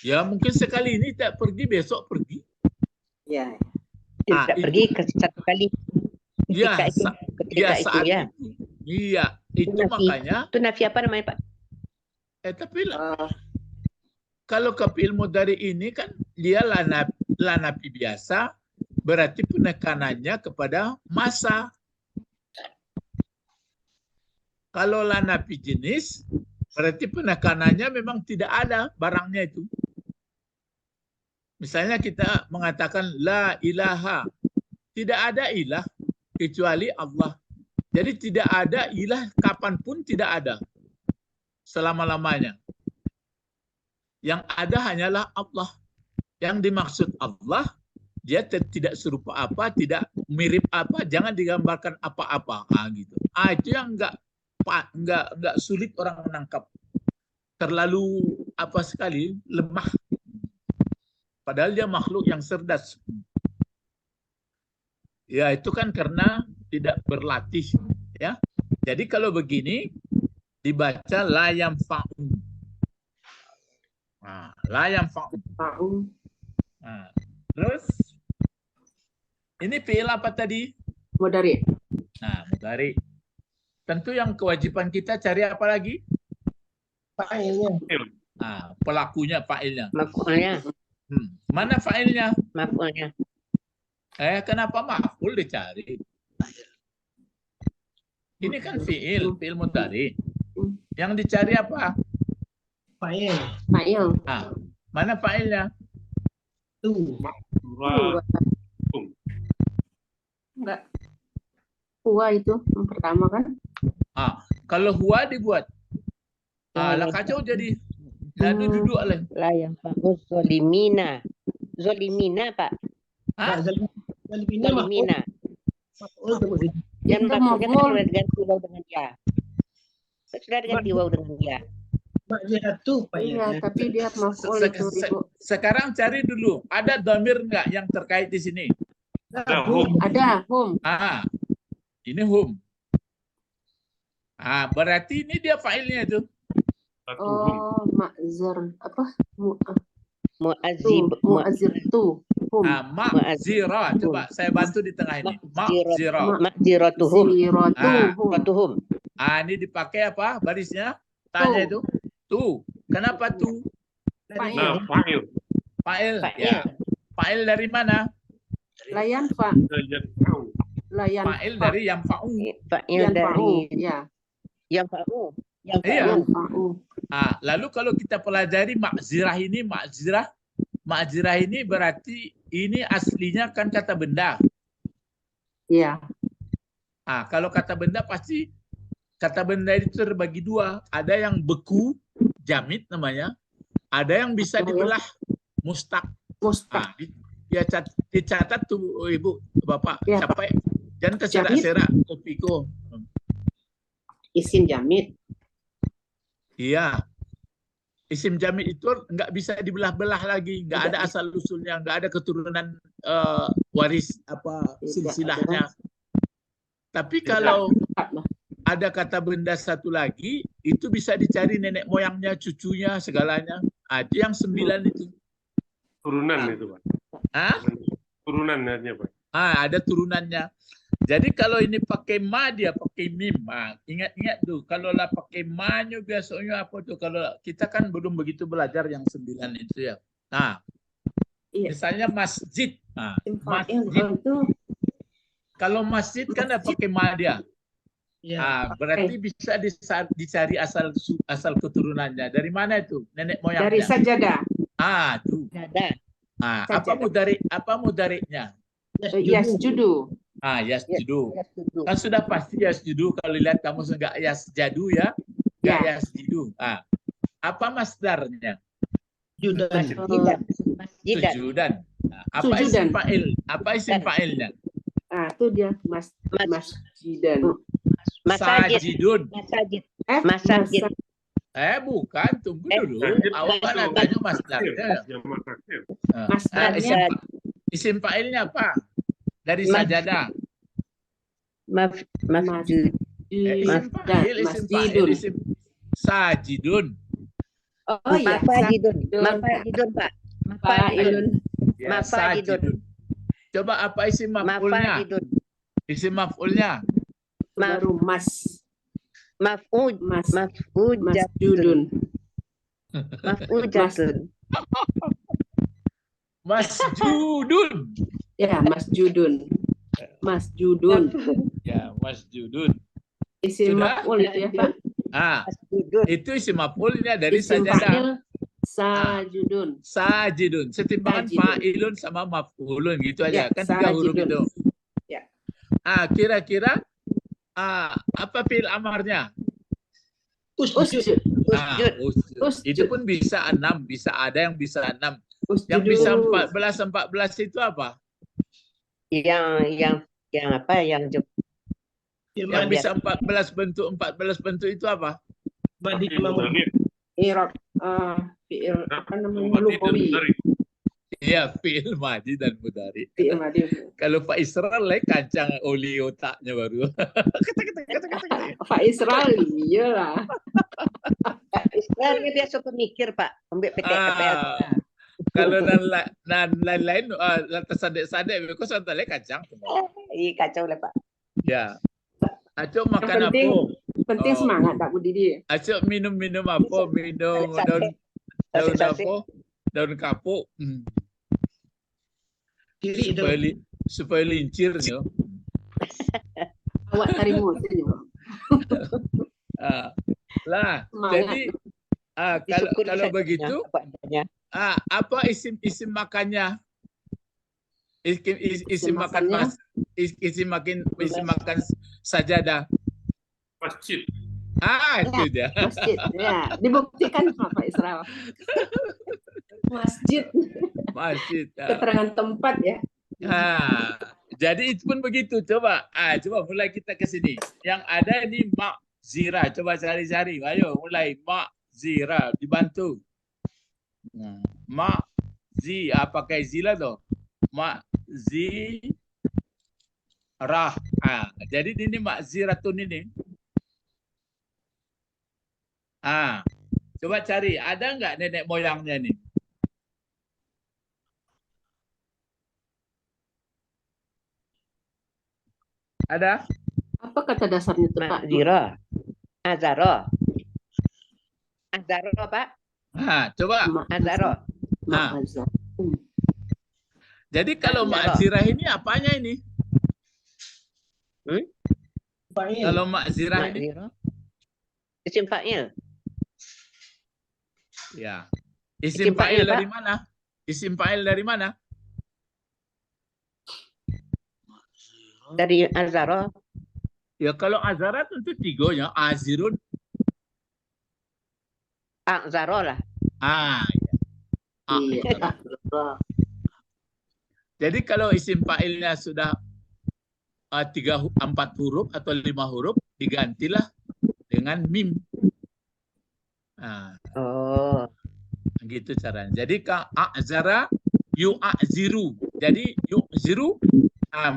Ya mungkin sekali ini tidak pergi, besok pergi. Ya. Tidak pergi ke satu kali. Ya, ketika itu ya. Iya, itu makanya. Itu nafi apa namanya Pak? Tapi kalau ke fi'il mudhari ini kan dia la nafi biasa, berarti penekanannya kepada masa. Kalau la nafi jenis, Berarti penekanannya memang tidak ada barangnya itu. Misalnya kita mengatakan la ilaha, tidak ada ilah kecuali Allah. Jadi tidak ada ilah kapanpun, tidak ada selama-lamanya. Yang ada hanyalah Allah. Yang dimaksud Allah, dia tidak serupa apa, tidak mirip apa, jangan digambarkan apa-apa. Gitu. Itu yang enggak sulit orang menangkap. Terlalu apa sekali, lemah. Padahal dia makhluk yang cerdas. Ya, itu kan karena tidak berlatih, ya. Jadi kalau begini dibaca la yanfa'u. Nah, la yanfa'u. Nah, terus ini fi'il apa tadi? Mudhari. Nah, mudhari. Tentu yang kewajiban kita cari apa lagi? Fa'ilnya. Nah, pelakunya, fa'ilnya. Maf'ulnya. Mana fa'ilnya? Maf'ulnya. Kenapa maf'ul dicari? Ini kan fi'il mudhari. Yang dicari apa? Fa'il. Fa'il. Nah, mana fa'ilnya? Tu. Enggak. Huwa itu yang pertama kan? Kalau huwa dibuat. Lah kacau jadi. Jadi duduk lah. La yanfa'u zolimina. Zolimina, Pak. Zalimina maf'ul. Zolimina. Maf'ul temu. Yang Itu maksudnya kan maf'ul. sudah diganti waw dengan ya. Sudah diganti waw dengan ya. Ma'ziratu Iya, fa'ilnya. tapi dia maf'ul itu Ibu. Sekarang cari dulu. Ada dhamir enggak yang terkait di sini? Hum. Ada hum. Ini hum. Berarti ini dia fa'ilnya itu. Oh, ma'zir apa? Mu'azzib. Mu'azzir tu. Hum. Ma'zira. Coba saya bantu di tengah ini. Ma'zira. Ma'ziratuhum. Ziratuhum. Ma'ziratuhum. Ini dipakai apa barisnya? Tanya itu. Tu. Kenapa tu? Nah, fa'il. Fa'il. Fa'il. Ya. Fa'il dari mana? Layan fa. Yanfa'u. Layan Fa'il dari yang fa'u. Fa'il Yan dari fa'u. Ya. yang fa'u. Yang Iya. fa'u. Yan fa'u. Lalu kalau kita pelajari ma'zirah ini, ma'zirah ini berarti ini aslinya kan kata benda. Iya. Kalau kata benda pasti kata benda itu terbagi dua. Ada yang beku, jamid namanya. Ada yang bisa dibelah, mustaq. Mustaq. Ya dicatat tuh Ibu, Bapak, Ya, sampai jangan Jamid. terserak-serak kopiko. Isim jamid. Iya. Isim jamid itu nggak bisa dibelah-belah lagi, nggak ada asal usulnya, nggak ada keturunan waris apa silsilahnya. Tapi kalau ada kata benda satu lagi, itu bisa dicari nenek moyangnya, cucunya, segalanya. Itu yang 9 itu. Turunan itu, Pak. Turunannya, Pak. Ada turunannya. Jadi kalau ini pakai ma, dia pakai mim. Ingat-ingat tuh, kalau lah pakai ma-nya biasanya apa tuh? Kalau kita kan belum begitu belajar yang 9 itu ya. Iya. Misalnya masjid. Fa'il Masjid. itu Kalau masjid kan ada pakai ma dia. Ya. Berarti bisa dicari asal keturunannya. Dari mana itu? Nenek moyangnya. dari sajadah. Tuh. Ada. Apa mudariknya? Yasjudu. Yasjudu. Yasjudu. Kan sudah pasti yasjudu kalau lihat kamu enggak yasjadu ya. Enggak Ya. yasjudu. Apa masdarnya? Judan. Masjidan. Masjidan. Sujudan. Apa Sujudan. isim fa'il? Apa isim fa'ilnya? Itu dia masjidan. Masajid. Sajidun. Masajid. Masajid. Bukan, tunggu dulu. Masjid Awal itu tanya masdarnya. Jamak taksir. Masdarnya Isim fa'ilnya apa? Dari sajadah. Masjid. Isim fa'il, isim sajidun. Oh iya. Mafajidun. Mafajidun, Pak. Mafajidun. Fa'ilun. Mafajidun. Coba apa isim maf'ulnya? Mafajidun. Isim maf'ulnya. Baru Maf'ud. Maf'ujatun. masjudun. Maf'ujatun. Masjudun. Ya, masjudun. Masjudun. Ya, masjudun. Isim Sudah? maf'ul itu ya, Pak. Ah, Masjidun. itu isim maf'ul ini dari Isim sajadah. fa'il sajidun. Sajidun. Setimbangan Sajidun. fa'ilun sama maf'ulun gitu aja. Ya, Kan 3 huruf sajidun. itu. Ya. Kira-kira apa fi'il amarnya? Usjud. Usjud. Usjud. Usjud. Itu pun bisa 6, bisa ada yang bisa 6. Yang Usjudu. bisa 14 itu apa? Yang apa? Yang Yang Madi. bisa 14 bentuk itu apa? Madi Fi'il mamud. mudhari. Irab. Fi'il apa namanya? Madi dan Lugawi. mudhari. Iya, fi'il madi dan mudhari. Fi'il madi. Kalau Pak Israel kancang oli otaknya baru. Kata-kata. Pak Israel iyalah. Pak Israel biasa pemikir, Pak. Ambil PTL. Kalau lain-lain tersadek-sadek because antara kacang. Iya, kacau lah, Pak. Ya. Acok makan penting- apa? Penting semangat tak Budi dia. Acok minum apa? Minum daun apa? Daun kapuk. Kiri itu. Supaya lincir ya. Awak tarimu saja. Lah, Semangat. jadi Disyukuri kalau saja begitu apa adanya. apa isim makannya? Isim makan makannya? isim makan sajadah. Masjid. Itu dia. Masjid. Ya, dibuktikan Pak Israel. Masjid. Masjid. Keterangan tempat ya. Jadi itu pun begitu. Coba mulai kita ke sini. Yang ada ini makzirah. Coba cari-cari. Ayo mulai makzirah. Dibantu. Pakai zila tuh. Makzirah. Jadi ini makziratun ini. Coba cari. Ada nggak nenek moyangnya nih? Ada? Apa kata dasarnya itu Pak? Zira. Azaro, Pak. Coba. Azaro. Ma'azah. Jadi kalau makzirah ini apanya ini? Fa'il. Kalau makzirah ini, Zira. Isim fa'il. ya. Isim Isim fa'il fa'il, dari Pak. mana? Isim fa'il dari mana? Dari Azaro. Ya kalau azara tentu tiga ya. Azirun. Azaro lah. Ya. Iya. Jadi kalau isim fa'ilnya sudah 4 huruf atau 5 huruf, digantilah dengan mim. Oh. Gitu caranya. Jadi a'zara yu'aziru. Jadi yu'ziru,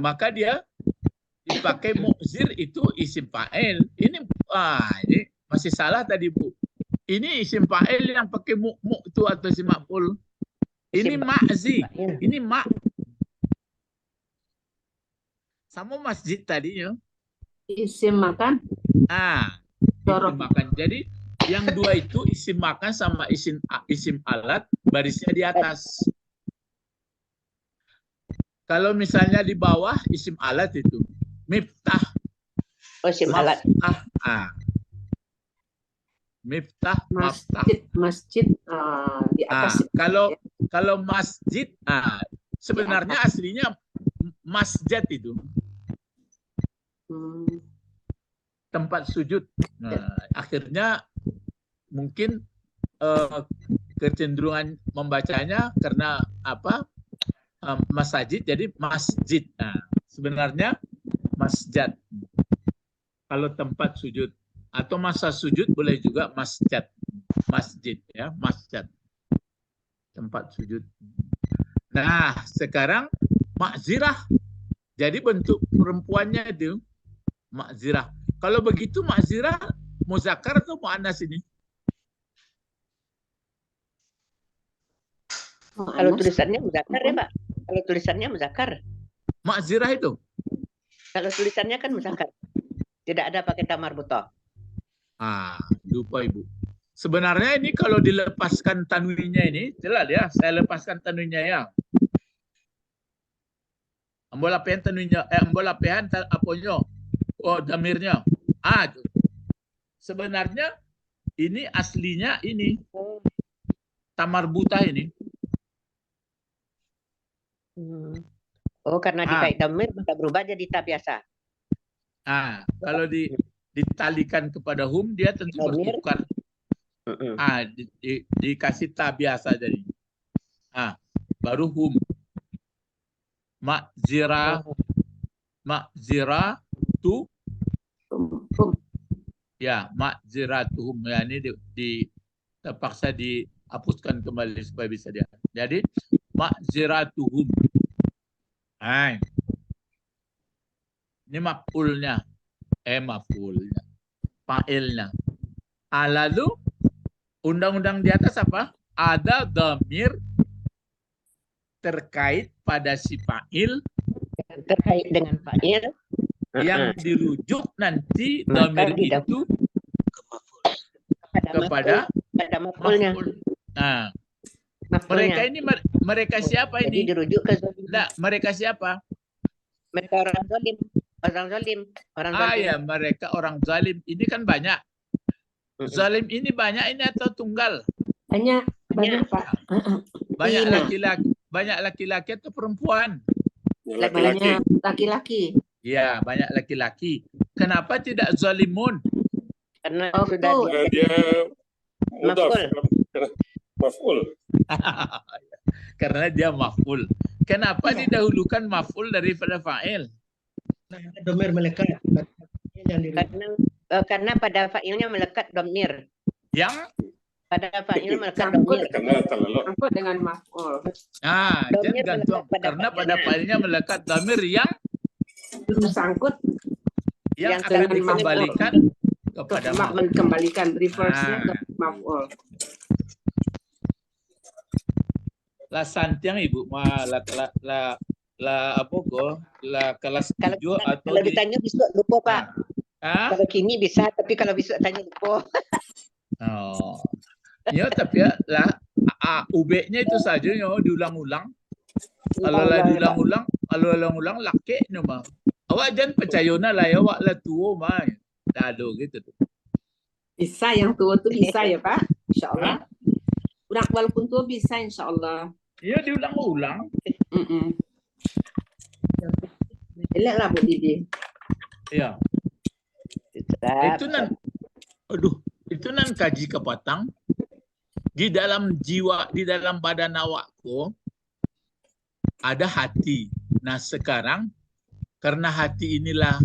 maka dia dipakai mu'zir itu isim fa'il. Ini masih salah tadi Bu. Ini isim fa'il yang pakai mu itu atau isim maf'ul. Ini Isim ma'zi. fa'il. Ini sama masjid tadinya. Isim makan. Isim makan. Jadi yang dua itu isim makan sama isim alat barisnya di atas. Kalau misalnya di bawah isim alat itu miftah. Oh, isim alat. Miftah, maftah. Masjid di atas. Kalau masjid, sebenarnya aslinya masjid itu tempat sujud. Akhirnya mungkin kecenderungan membacanya karena masjid jadi masjid. Sebenarnya masjid. Kalau tempat sujud atau masa sujud boleh juga masjid. Masjid ya, masjid. Tempat sujud. Nah, sekarang makzirah. Jadi bentuk perempuannya itu makzirah. Kalau begitu makzirah muzakkar atau muannas ini? Kalau tulisannya muzakkar ya, Pak. Kalau tulisannya muzakkar. Makzirah itu? Kalau tulisannya kan muzakkar. Tidak ada pakai tamar butoh. Lupa Ibu. Sebenarnya ini kalau dilepaskan tanwinnya ini, jelas ya, saya lepaskan tanwinnya ya. Ambolapehan tanwinnya, ambolapehan aponyo. Oh, damirnya. sebenarnya ini aslinya ini tamarbutah ini. Oh, karena dikait damir maka berubah jadi ta biasa. Kalau ditalikan kepada hum dia tentu Damir. bertukar. Dikasih ta biasa jadi. Baru hum. Makziratu. Ya, makziratuhum. Ya, ini terpaksa dihapuskan kembali supaya bisa dia. Jadi makziratuhum. Ini maf'ulnya. Maf'ulnya. Fa'ilnya. Lalu undang-undang di atas apa? Ada dhamir terkait pada si fa'il. Terkait dengan fa'il. Yang dirujuk nanti dhamir itu kepada maf'ulnya. Nah, mereka siapa ini? Jadi dirujuk ke zalim. Mereka siapa? Mereka orang zalim. Ya, mereka orang zalim. Ini kan banyak. Zalim ini banyak ini atau tunggal? Banyak Pak. Banyak laki-laki atau perempuan? Banyak laki-laki. Ya, banyak laki-laki. Kenapa tidak zalimun? Karena sudah dia maf'ul. Karena dia maf'ul. Kenapa didahulukan maf'ul daripada fa'il? Domir melekat. Karena pada fa'ilnya melekat domir. Yang? Pada fa'il melekat domir. Karena terlalu Sangkut dengan maf'ul. Jadi gantung. Karena pada fa'ilnya melekat domir yang Sangkut yang akan dikembalikan kepada maf'ul. Kembalikan reverse-nya ke maf'ul. La santiang Ibu kelas 7 atau kalau ditanya besok lupa Pak. Kalau kini bisa, tapi kalau besok tanya lupa. Ya, tapi UB-nya itu saja ya diulang-ulang. Kalau diulang-ulang laki nama. Awak jangan percaya lah ya, awak lah tua mah. Dado gitu tuh. Bisa yang tua tuh bisa ya Pak. Insyaallah. Udah walaupun tua bisa insyaallah. Iya diulang-ulang. Elaklah Bu Didi. Iya. Itu nan kaji kepatang di dalam jiwa, di dalam badan awakku ada hati. Nah sekarang karena hati inilah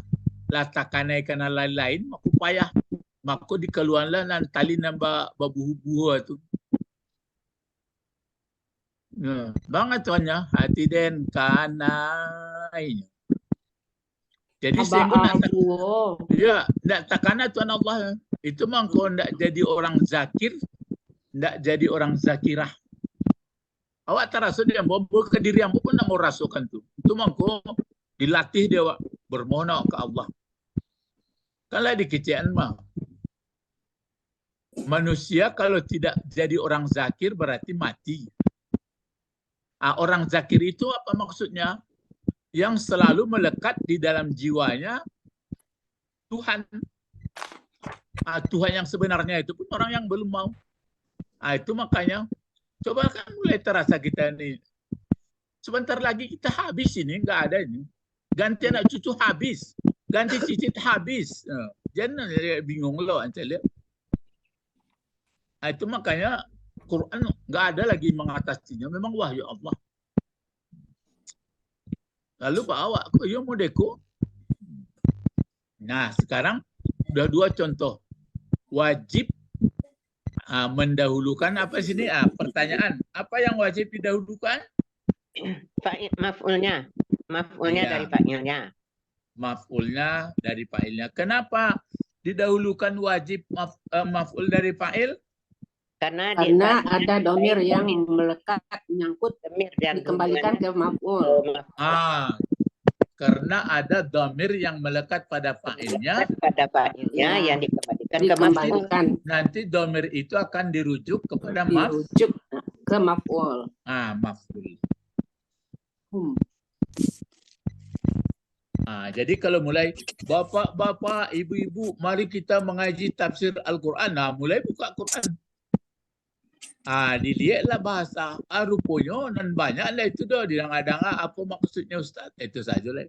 latakanai karena lain-lain, maku payah, maku dikeluarlah nan tali nambah babu-buah tu. Banget tuannya hati den kanai. Jadi saya pun nak takana Tuhan Allah. Itu mah kau ndak jadi orang zakir, ndak jadi orang zakirah. Awak terasa dia bawa ke diri yang pun nak mau rasukan tu. Itu mah kau dilatih dia bermohon ke Allah. Kalau di kecil mah manusia kalau tidak jadi orang zakir berarti mati. Orang zakir itu apa maksudnya? Yang selalu melekat di dalam jiwanya Tuhan. Tuhan yang sebenarnya itu pun orang yang belum mau. Itu makanya coba kan mulai terasa kita ini. Sebentar lagi kita habis ini, nggak ada ini. Ganti anak cucu habis, ganti cicit habis. Jangan bingung loh, lihat. Itu makanya Quran nggak ada lagi mengatasinya. Memang wahyu Allah. Lalu Pak Awak, ya mau deko. Nah, sekarang udah dua contoh. Wajib mendahulukan apa sini? Pertanyaan, apa yang wajib didahulukan? Maf'ulnya. Maf'ulnya Ya. dari fa'ilnya. Maf'ulnya dari fa'ilnya. Kenapa didahulukan wajib maf'ul dari fa'il? Karena ada domir yang melekat menyangkut dikembalikan ke maf'ul. Karena ada domir yang melekat pada fa'ilnya. Pada fa'ilnya yang dikembalikan ke maf'ul. Nanti domir itu akan dirujuk kepada dirujuk ke maf'ul. Maf'ul. Jadi kalau mulai bapak-bapak, ibu-ibu, mari kita mengaji tafsir Al-Quran. Nah, mulai buka Quran. Dilihatlah bahasa. Rupanya dan banyaklah itu dah. Didengar-dengar apa maksudnya Ustaz. Itu sajalah.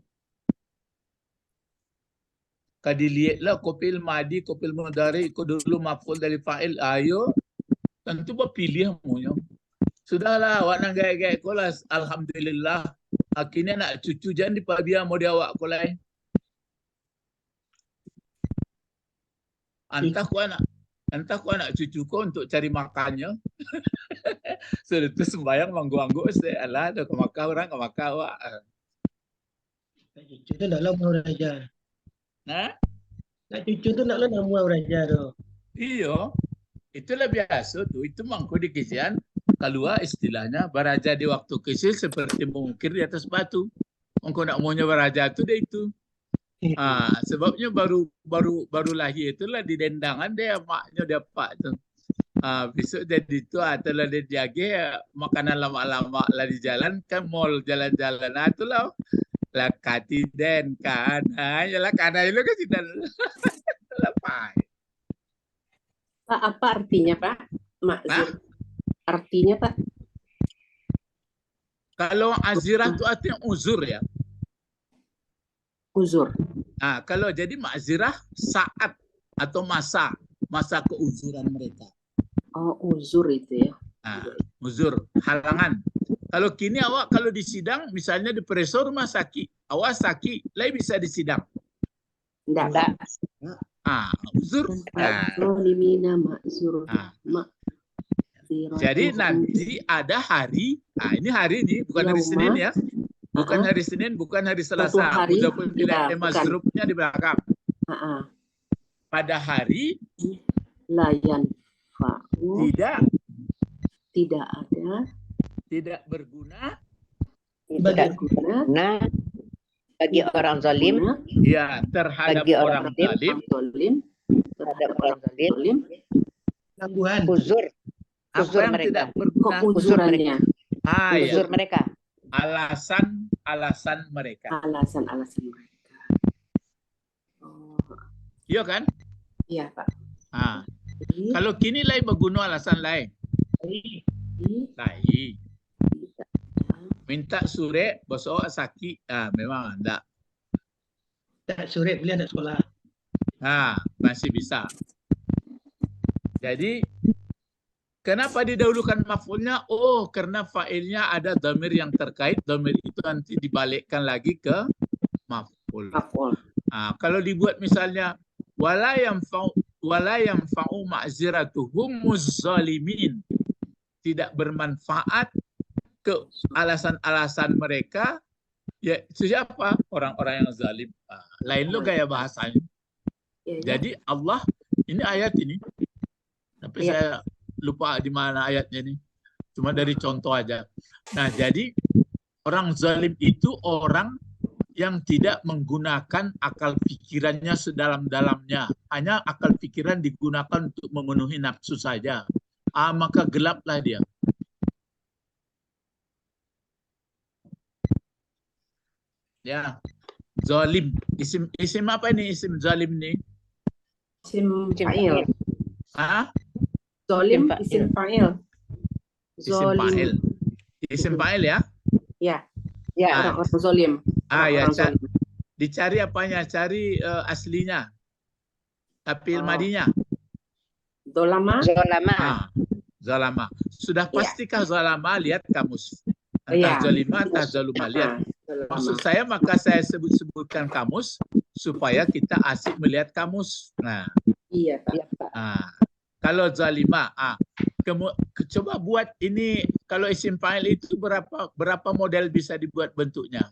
Kalau dilihatlah kopil madi, kopil mudari, ikut dulu maf'ul dari fa'il. Ayo. Tentu berpilih semuanya. Sudahlah, awak nak gaya-gaya kolas. Alhamdulillah. Akhirnya nak cucu jangan dipabiar mau dia awak kolai. Entah ku anak cucu kau untuk cari makannya. Sudah tu sembayang manggu-manggu alah dah ke makan orang ke makan awak. Cucu tu naklah mau belajar. Nak cucu tu naklah nak mau belajar tu. Iyo. Itulah biasa tu. Itu mangku di kisian. Keluar istilahnya beraja di waktu kecil seperti mengukir di atas batu. Engkau nak maunya beraja tu dia itu. Sebabnya baru lahir itulah di dendangan dia maknya dia pak tu. Besok jadi tu atulah dia jaga makanan lama-lama lah di jalan kan mall jalan-jalan itulah lah kati den kan. Yalah kana itu kan sudah lepas. Pak, apa artinya Pak? Makzur. Artinya Pak? Kalau azirah itu artinya uzur ya. Uzur. Kalau jadi makzirah saat atau masa keuzuran mereka. Oh, uzur itu ya. Uzur, halangan. Kalau kini awak kalau di sidang misalnya di presor rumah sakit, awak sakit, lain bisa di sidang. Enggak. Uzur. Zolimina makzur. Jadi nanti ada hari, ini hari ini bukan hari Senin ya. Bukan hari Senin, bukan hari Selasa. Walaupun tidak mazrubnya di belakang. Pada hari layan fa'u tidak ada, tidak berguna bagi orang zalim, ya terhadap bagi orang zalim, terhadap orang zalim, Tangguhan. uzur yang mereka. tidak berguna, uzurannya. Uzur mereka. Alasan mereka. Alasan mereka. Oh, Iya kan? iya Pak. Jadi, Kalau kini lain berguna alasan lain. Lain. Minta sore besok sakit, memang enggak. Tak surat boleh nak sekolah. Masih bisa. Jadi kenapa didahulukan maf'ulnya? Oh, karena fa'ilnya ada dhamir yang terkait. Dhamir itu nanti dibalikkan lagi ke maf'ul. Kalau dibuat misalnya wala yanfa'u ma'ziratuhumuz zalimin, tidak bermanfaat ke alasan-alasan mereka, ya siapa? Orang-orang yang zalim. Lain lo gaya bahasanya. Jadi Allah, ini ayat ini, tapi saya lupa di mana ayatnya ini. Cuma dari contoh aja. Nah, jadi orang zalim itu orang yang tidak menggunakan akal pikirannya sedalam-dalamnya. Hanya akal pikiran digunakan untuk memenuhi nafsu saja. Maka gelaplah dia. Ya, zalim. Isim apa ini isim zalim nih? Isim fa'il. Isim Zalim fa'il. isim fa'il. Isim fa'il. Isim fa'il ya? Ya, Ya, orang zalim. Ya, Orang zalim. dicari apanya? Cari aslinya. Fi'il madinya. Dolama. Zalama. Sudah pastikah zalama? Lihat kamus. Iya. Entah zalima, entah zaluma. Lihat. Maksud saya, maka saya sebutkan kamus supaya kita asik melihat kamus. Nah, Iya Pak. kalau zalima, coba buat ini. Kalau isim fa'il itu berapa model bisa dibuat bentuknya?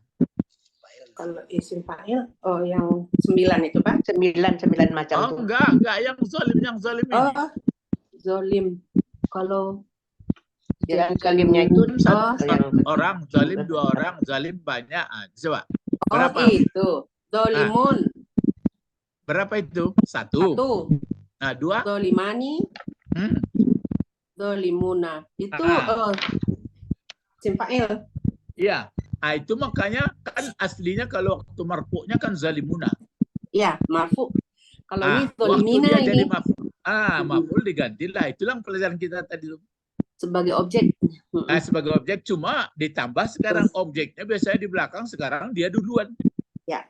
Kalau isim fa'il, yang 9 itu Pak. 9 macam Oh, tuh. enggak yang zalim ini. Zalim. Kalau Yang zalimnya itu Satu yang orang zalim, 2 orang zalim banyak. Coba. Berapa? itu. Zalimun. Berapa itu? 1. 1. Nah, 2. Zalimani. Zalimuna. Itu isim fa'il. Iya. Itu makanya kan aslinya kalau waktu marfu'nya kan zalimuna. Ya, marfu. Kalau ini Waktu zolimina dia jadi ini maf'ul digantilah. Itulah pelajaran kita tadi. sebagai objek. Sebagai objek, cuma ditambah sekarang objeknya biasanya di belakang, sekarang dia duluan. Ya.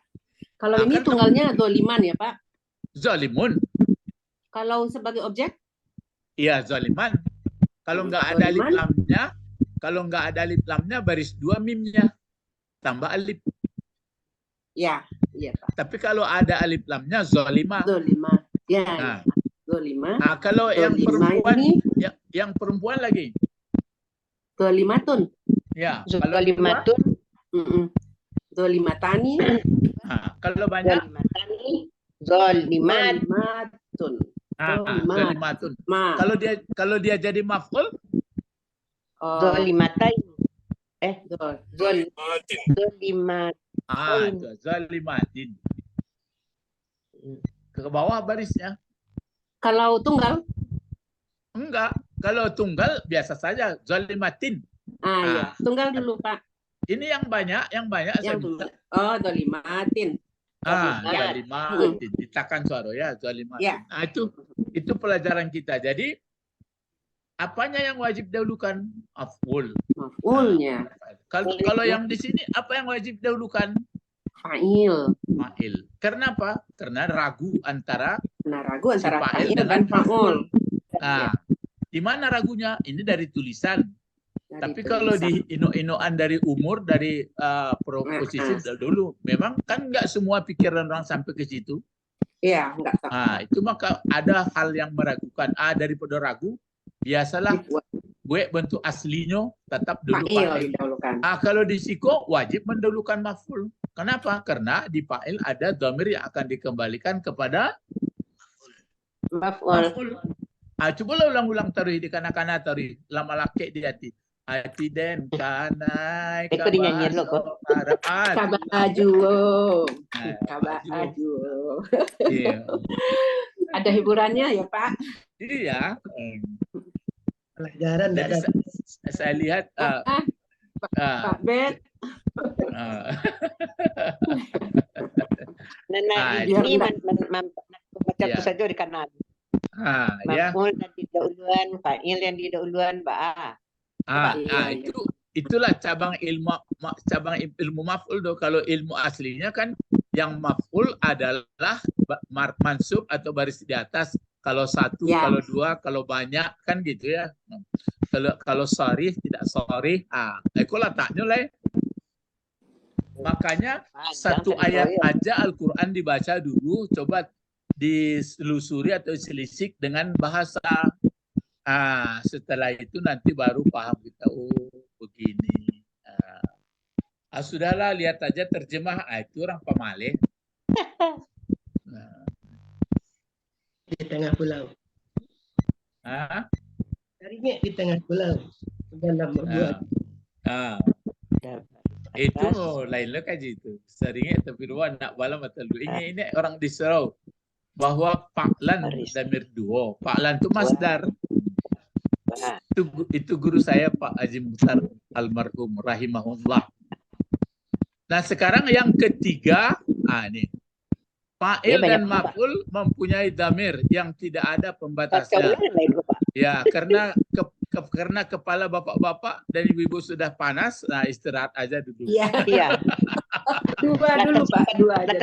Kalau ini kan tunggalnya zoliman ya Pak. Zalimun. Kalau sebagai objek? Iya, zaliman. Kalau nggak ada alif lamnya, baris 2 mimnya tambah alif. Ya, iya Pak. Tapi kalau ada alif lamnya zalima. Zolima. Ya, zolima. Kalau yang Zolima perempuan ini yang perempuan lagi. zolimatun. Ya, Zolimatun. Zolimatani. Kalau banyak Zolimatun. zolimatun. Kalau dia jadi maf'ul Zolimatain. Zolimatin. zalimatin. Ke bawah barisnya. Kalau tunggal? Enggak. Kalau tunggal biasa saja zalimatin. Ya. Tunggal dulu Pak. Ini yang banyak saya minta. Zolimatin. Zalimatin. Ditakan suara ya, zalimatin. Ya. Itu pelajaran kita. Jadi apanya yang wajib dahulukan? Maf'ul. Maf'ulnya. Kalau yang di sini apa yang wajib dahulukan? Fa'il. Fa'il. Karena apa? Karena ragu antara fa'il dan fa'ul. Di mana ragunya? Ini dari tulisan. Tapi kalau di ino-inoan dari umur, dari proposisi dulu, memang kan nggak semua pikiran orang sampai ke situ. Iya, nggak sampai. Itu maka ada hal yang meragukan. Daripada ragu, biasalah gue bentuk aslinya tetap dulu fa'il. Kalau di siko wajib mendahulukan maf'ul. Kenapa? Karena di fa'il ada dhamir yang akan dikembalikan kepada maf'ul. Coba ulang-ulang tarih di kanak-kanak tarih lama laki di hati. Hati den kanai Itu dinyanyiin lo kok. Kabaju. Iya. Ada hiburannya ya Pak? Iya. Pelajaran Jadi saya lihat Pak Bet. Ini membaca saja di kanan. Maf'ul yang didahuluan, fa'il yang didahuluan, itulah cabang ilmu maf'ul do. Kalau ilmu aslinya kan yang maf'ul adalah mansub atau baris di atas. Kalau satu, kalau dua, kalau banyak kan gitu ya. Kalau sharih, tidak sharih, itu letaknya lah. Makanya satu ayat aja Al-Quran dibaca dulu, coba diselusuri atau selisik dengan bahasa. Setelah itu nanti baru paham kita, begini. Sudahlah, lihat aja terjemah, itu orang pemalih. Di tengah pulau. Carinya di tengah pulau. Dalam membuat. Itu lain lo kaji itu. Seringnya tapi ruang nak balam atau lu. Ini orang diserau bahwa fa'lan damir duo. Fa'lan itu masdar. Itu guru saya Pak Haji Mukhtar almarhum rahimahullah. Nah sekarang yang ketiga, nih fa'il dan maf'ul mempunyai damir yang tidak ada pembatasnya. Ya, karena kepala bapak-bapak dan ibu-ibu sudah panas, nah istirahat aja dulu. Iya. Dua dulu Pak, dua aja.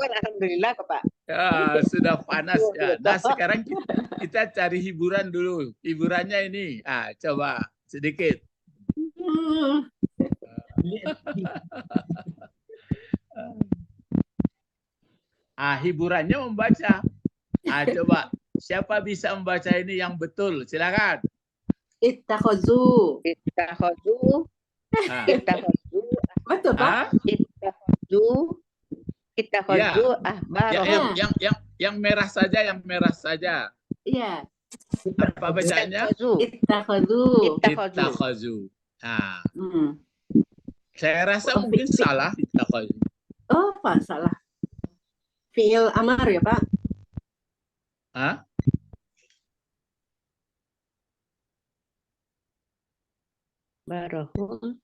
Alhamdulillah Pak. Sudah panas ya. Nah sekarang kita cari hiburan dulu. Hiburannya ini, coba sedikit. Hiburannya membaca. Coba siapa bisa membaca ini yang betul? Silakan. Ittakhadhu. Betul Pak? Ittakhadhu ahbarahum. Yang merah saja, Iya. Apa bacaannya? Ittakhadhu. Saya rasa mungkin salah ittakhadhu. Pak, salah. Fi'il amar ya Pak? Barahum.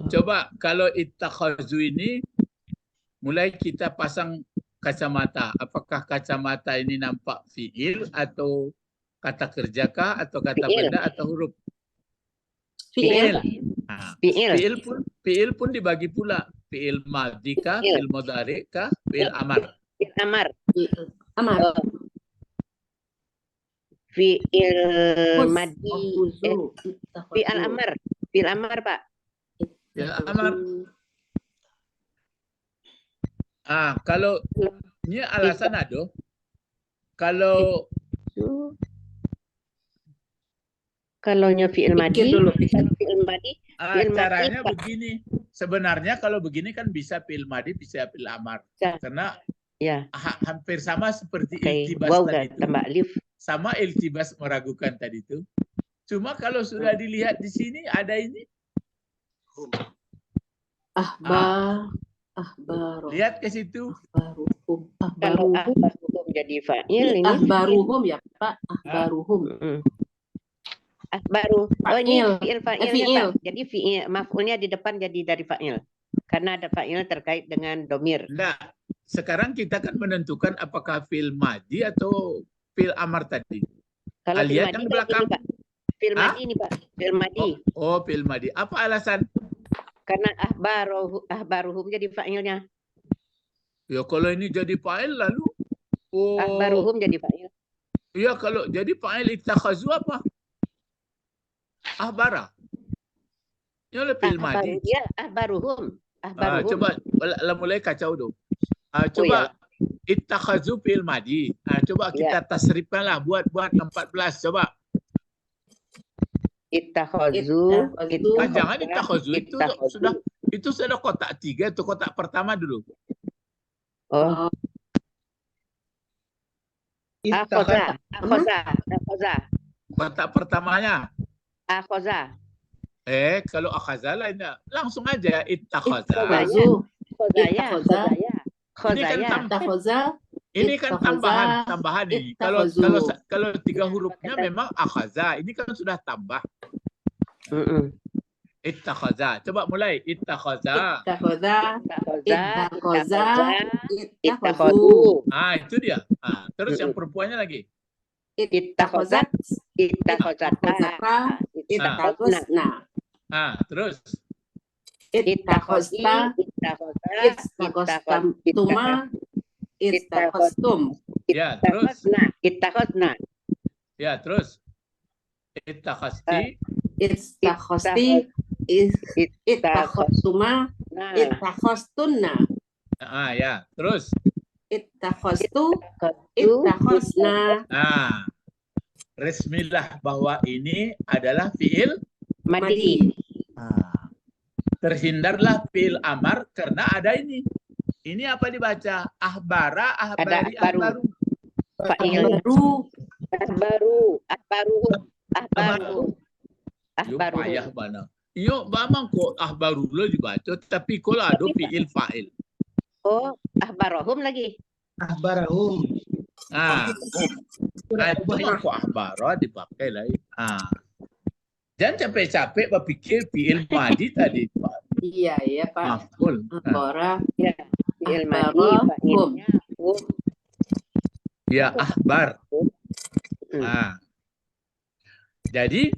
Coba kalau ittakhazu ini mulai kita pasang kacamata. Apakah kacamata ini nampak fiil atau kata kerjakah atau kata Fiil. benda atau huruf? Fi'il. Fiil pun dibagi pula. Fiil madhi kah, Fiil. fiil mudhari kah, fiil amar. Fi'il amar. Amar. Fi'il Khuz. madi. Khuzu. Fi'il amar. Fi'il amar, Pak. Fiil amar. Kalau ini alasan ada. Kalau Kalaunya fi'il madi. Pikir dulu. Fi'il madi. Fi'il madi, caranya Pak. begini. Sebenarnya kalau begini kan bisa fiil madi, bisa fiil amar. Ya. Karena Ya. hampir sama seperti Kayak iltibas wow, tadi itu. tambah alif. Sama iltibas meragukan tadi itu. Cuma kalau sudah dilihat di sini ada ini. Ahbaruhum. Lihat ke situ. Kalau Ahbaruhum. ahbaruhum jadi fa'il ini. Ahbaruhum ya Pak. Ahbaruhum. Ahbaru. Oh ini Fa'il. fi'il fa'ilnya, Fi'il. Pak. Jadi fi'il maf'ulnya di depan jadi dari fa'il. Karena ada fa'il terkait dengan domir. Nah, sekarang kita kan menentukan apakah fiil madi atau fiil amar tadi. Kalau fi'il Lihat madi yang kan belakang. ini, Pak. Fi'il madi ini, Pak. Fi'il madi. Oh, fiil madi. Apa alasan? Karena ahbaruhum jadi fa'ilnya. Ya kalau ini jadi fa'il lalu. Ahbaruhum jadi fa'il. Iya kalau jadi fa'il ittakhazu apa? Ahbara. Ya oleh fiil madi. Ya, ahbaruhum. Ahbaruhum. Coba mulai kacau dulu. Coba ittakhazu fi'il madi. Coba kita tasrifkanlah buat 14 coba. Ittakhazu. Jangan ittakhazu itu sudah kotak 3 itu kotak pertama dulu. Oh, akhoza. Kotak pertamanya. Akhoza. Kalau akhaza lainnya langsung aja ittakhaza. Khuzu. Ini kan tambahan ini. Kalau 3 hurufnya memang akhaza. Ini kan sudah tambah. Ittakhaza. Coba mulai ittakhaza. Ittakhazu. Itu dia. Terus yang perempuannya lagi. Ittakhazat. Ittakhazata. Terus Ittakhazta. Ittakhaztuma. Ittakhaztum. ya, terus Ittakhazna. ya, terus ittakhazti. Ittakhazti. Ittakhaztuma. Ittakhaztunna. Ya, terus Ittakhaztu. Ittakhazna. resmilah bahwa ini adalah fiil Madi. terhindarlah fiil amar karena ada ini. Ini apa dibaca? Ahbara, ahbari, Ada ahbaru. Fa'il. Ahbaru. Yo payah mana. Yo memang kok ahbaru lo dibaca tapi kalau ada fiil fa'il. Oh, ahbarohum lagi. Ahbarahum. Itu kok ahbara dipakai lagi. Jangan capek-capek berpikir fiil madi tadi, Pak. Iya, ya Pak. Maf'ul. Ahbara. Ya, fi'il madi Ahbarohum. fa'ilnya hum. Ya, ahbar. Jadi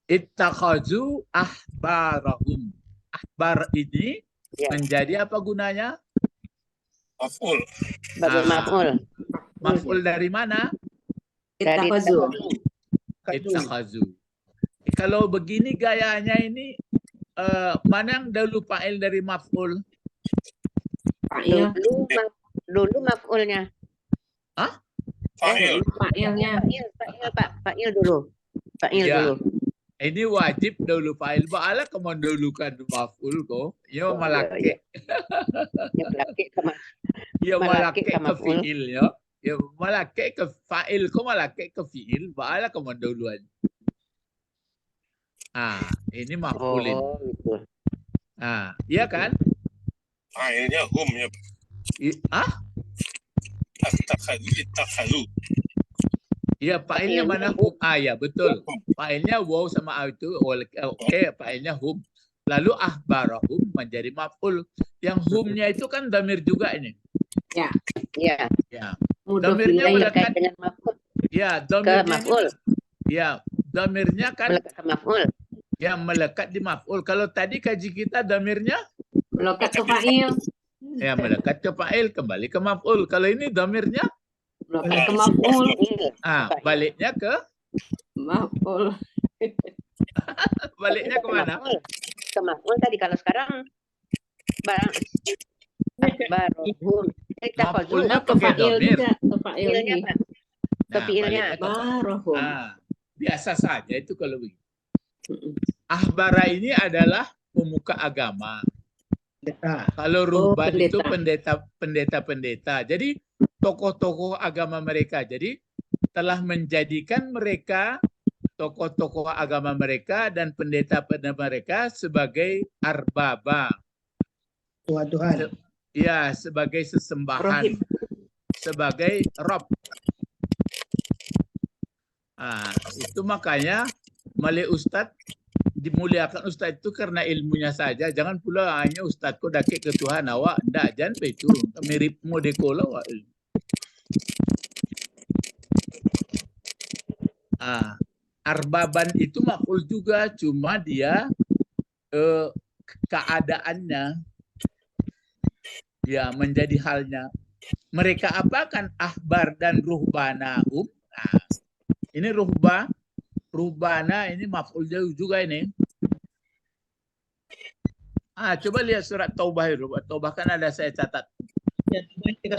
ittakhazu ahbarahum. Ahbar ini menjadi apa gunanya? Maf'ul. Sebagai maf'ul. Maf'ul dari mana? Dari Ittakhazu. Ittakhazu. Kalau begini gayanya ini mana yang dahulu fa'il dari maf'ul? Fa'il. Dulu maf'ulnya. Fa'il. Fa'ilnya. Fa'il, Pak. Fa'il dulu. Fa'il Ya. dulu. Ini wajib dahulu fa'il. Ba'ala kamu dahulukan maf'ul kok. Yo malake. Ya, malake sama. Ya malake ke maf'ul. fi'il ya. Ya malake ke fa'il kok malake ke fi'il. Ba'ala kamu dahuluan. Ini maf'ulin. Oh, gitu. Iya kan? Fa'ilnya hum ya. Hah? Ittakhazu. Ya, fa'ilnya mana hum? Ya betul. Fa'ilnya waw sama a itu oke, fa'ilnya hum. Lalu ahbarahum menjadi maf'ul. Yang humnya itu kan damir juga ini. Ya. Ya, Ya. Mudhof Damirnya ilaih. terkait melekat. dengan maf'ul Ya, ke damirnya ini. maf'ul, Ya, damirnya kan melekat ke maf'ul. yang melekat di maf'ul. Kalau tadi kaji kita damirnya Melekat ke fa'il. ya melekat ke fa'il, kembali ke maf'ul. Kalau ini damirnya Melekat ke maf'ul. Fa'il. baliknya ke Maf'ul. baliknya Ke kemana? maf'ul. Ke maf'ul tadi, kalau sekarang barang ahbarahum. Maf'ulnya Ke pakai fa'il damir. juga. Ke fa'il Fiilnya lagi. apa? Ke fiilnya. baliknya ke fa'il. Barahum. Biasa saja itu kalau begitu. Mm-mm. Ahbara ini adalah pemuka agama. Pendeta. Kalau ruhban itu pendeta. pendeta-pendeta. Jadi tokoh-tokoh agama mereka. Jadi telah menjadikan mereka tokoh-tokoh agama mereka dan pendeta-pendeta mereka sebagai arbaba. Tuhan. Ya, sebagai sesembahan. Rohib. Sebagai rob. Itu makanya Malik Ustadz dimuliakan Ustadz itu karena ilmunya saja. Jangan pula hanya Ustadz kok dakik ke Tuhan awak. Tidak, jangan begitu. Mirip modekol awak. Arbaban itu makul juga, cuma dia keadaannya ya menjadi halnya. Mereka apakan ahbar dan ruhbanahum. Ini ruhbana ini maf'ul juga ini. Coba lihat surat Taubah itu. Taubah kan ada saya catat. Ayat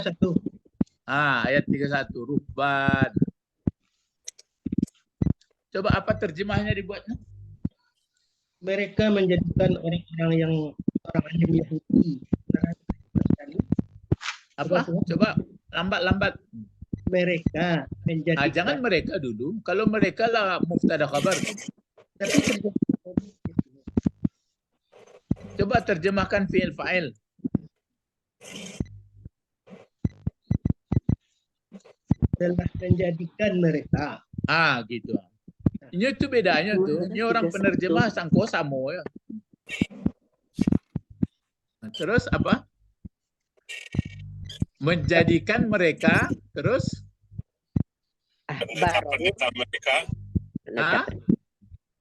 31. Ayat 31 ruhban. Coba apa terjemahnya dibuatnya? Mereka menjadikan orang-orang yang orang alim Yahudi. Apa? Coba lambat-lambat. Mereka menjadikan. Jangan mereka dulu. Kalau mereka lah mubtada khabar. Tapi Coba terjemahkan fi'il fa'il. telah menjadikan mereka. Gitu. Ini itu bedanya tuh. Ini orang penerjemah sangko samo ya. Terus apa? Menjadikan mereka terus pendeta-pendeta mereka,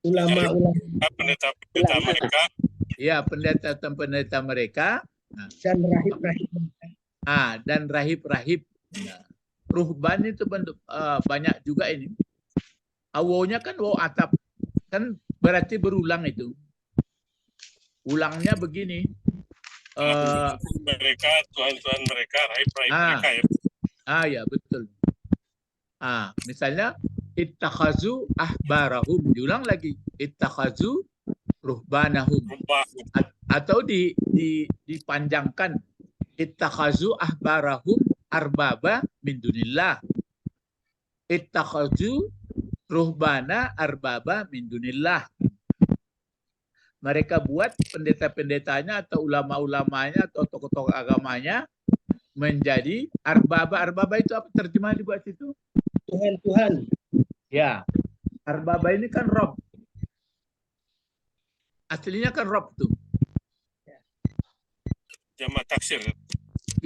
Ulama-ulama pendeta-pendeta mereka, ya pendeta-pendeta mereka dan rahib-rahib. Dan rahib-rahib. Ruhban itu bentuk banyak juga ini. Awalnya kan waw atap, kan berarti berulang itu. Ulangnya begini. mereka, Tuhan-Tuhan mereka, rahib-rahib mereka ya. Ya betul. Misalnya ittakhazu ahbarahum, diulang lagi ittakhazu ruhbanahum. Atau dipanjangkan ittakhazu ahbarahum arbaba min dunillah. Ittakhazu ruhbana arbaba min dunillah. Mereka buat pendeta-pendetanya atau ulama-ulamanya atau tokoh-tokoh agamanya menjadi arbaba. Arbaba itu apa terjemah dibuat itu? Tuhan-Tuhan. Ya. Arbaba ini kan rob. Aslinya kan rob tuh. Jamak taksir.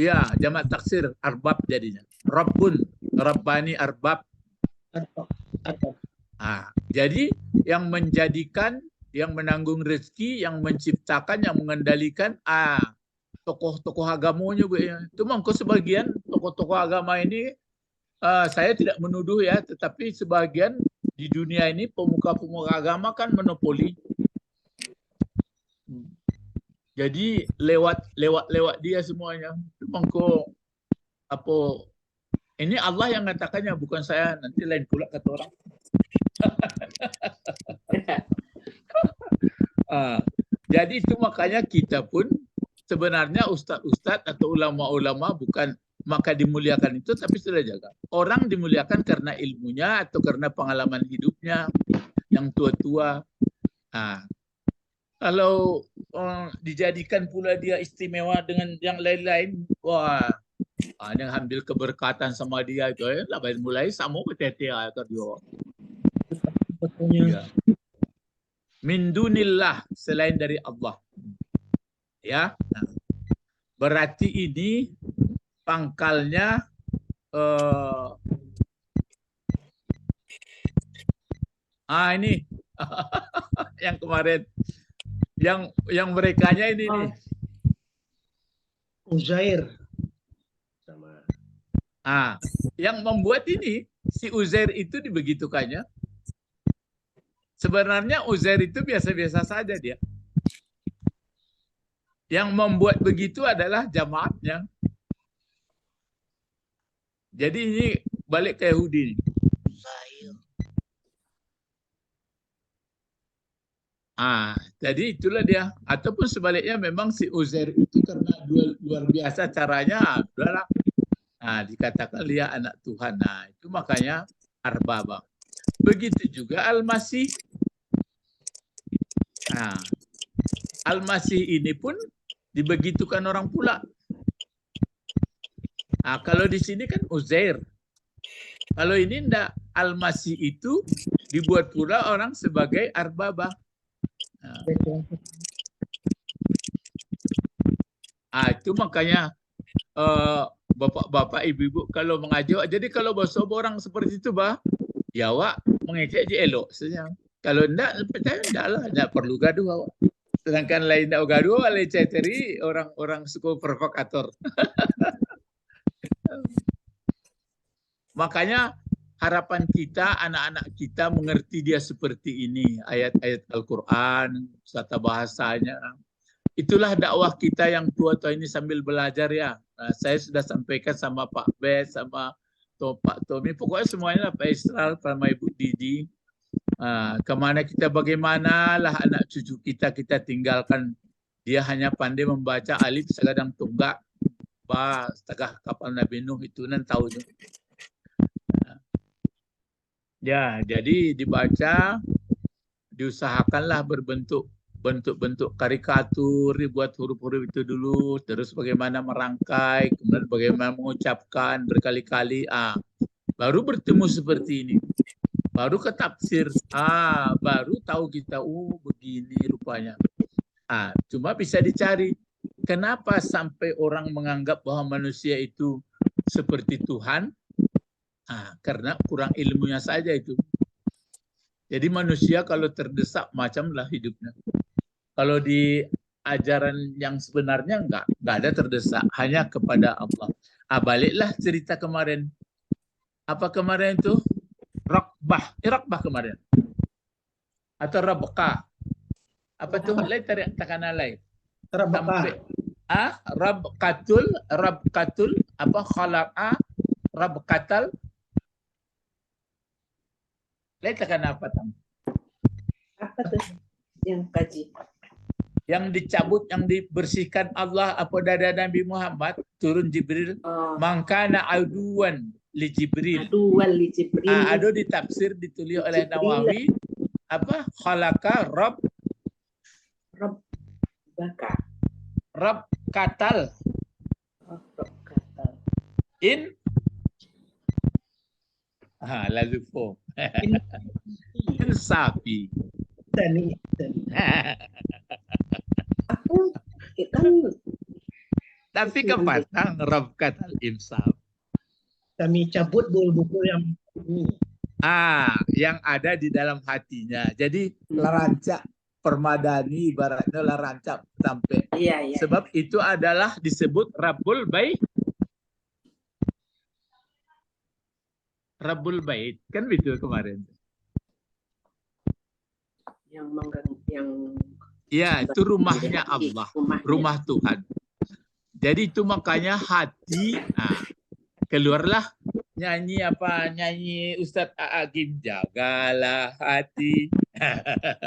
Ya, jamak taksir arbab jadinya. Rabbun, Rabbani, arbab. Jadi yang menjadikan, yang menanggung rezeki, yang menciptakan, yang mengendalikan tokoh-tokoh agamanya. Itu mungkin sebagian tokoh-tokoh agama ini saya tidak menuduh ya, tetapi sebagian di dunia ini pemuka-pemuka agama kan monopoli. Jadi lewat dia semuanya. Itu mungkin apa? Ini Allah yang mengatakannya, bukan saya. Nanti lain pula kata orang. Jadi itu makanya kita pun sebenarnya ustadz-ustadz atau ulama-ulama bukan maka dimuliakan itu, tapi sudah jaga. Orang dimuliakan karena ilmunya atau karena pengalaman hidupnya yang tua-tua. Kalau dijadikan pula dia istimewa dengan yang lain-lain, wah, Yang ambil keberkatan sama dia itu lah mulai sama betete dia. Betulnya. Ya. Min dunillah, selain dari Allah. Ya. Nah, berarti ini pangkalnya ini yang kemarin yang merekanya ini nih. Uzair sama Yang membuat ini si Uzair itu dibegitukannya. Sebenarnya Uzair itu biasa-biasa saja dia. Yang membuat begitu adalah jamaatnya. Jadi ini balik ke Yahudi. Jadi itulah dia. Ataupun sebaliknya memang si Uzair itu karena luar biasa caranya, udahlah. Dikatakan dia anak Tuhan. Itu makanya arbaba. Begitu juga Al-Masih. Al-Masih ini pun dibegitukan orang pula. Kalau di sini kan Uzair. Kalau ini enggak, Al-Masih itu dibuat pula orang sebagai arbaba. Itu makanya bapak-bapak, ibu-ibu kalau mengajak, jadi kalau bahasa orang seperti itu ya awak mengejek je elok saja. Kalau enggak, percaya enggak lah, enggak perlu gaduh awak. Sedangkan lain enggak gaduh, oleh ceteri orang suka provokator. Makanya harapan kita, anak-anak kita mengerti dia seperti ini. Ayat-ayat Al-Quran, tata bahasanya. Itulah dakwah kita yang tua-tua ini sambil belajar ya. Saya sudah sampaikan sama Pak Bes, sama Pak Tommy. Pokoknya semuanya Pak Israel, sama Ibu Didi. Kemana kita, bagaimana lah anak cucu kita tinggalkan. Dia hanya pandai membaca alif segadang tunggak. Setengah kapal Nabi Nuh itu nan tahu. Ya, jadi dibaca, diusahakanlah bentuk karikatur, dibuat huruf-huruf itu dulu, terus bagaimana merangkai, kemudian bagaimana mengucapkan berkali-kali, baru bertemu seperti ini. Baru ke tafsir, baru tahu kita, begini rupanya. Cuma bisa dicari, kenapa sampai orang menganggap bahwa manusia itu seperti Tuhan? Karena kurang ilmunya saja itu. Jadi manusia kalau terdesak macamlah hidupnya. Kalau di ajaran yang sebenarnya enggak ada terdesak, hanya kepada Allah. Baliklah cerita kemarin. Apa kemarin itu? Raqbah kemarin. Atau Rabqa. Apa tuh? Lain takkan lain. Rabqa. Rabqatul apa khalaqa rabqatal. Letakkan apa tam? Apa tuh yang kaji? Yang dicabut, yang dibersihkan Allah apa dada Nabi Muhammad, turun Jibril. Mangkana aduan li Jibril. Ada di tafsir ditulis oleh Nawawi. Apa? Khalaqa Rabb katal. In lalu po. Sapi. Tapi kepatang Rabb katal insaf. Kami cabut bul-bul yang ini. Yang ada di dalam hatinya. Jadi larancak permadani ibaratnya larancak sampai. Iya. Sebab itu adalah disebut Rabbul Bait. Rabbul Bait kan begitu kemarin. Ya, itu rumahnya Allah, rumah Tuhan. Jadi itu makanya hati, keluarlah nyanyi Ustadz Agim, jagalah hati.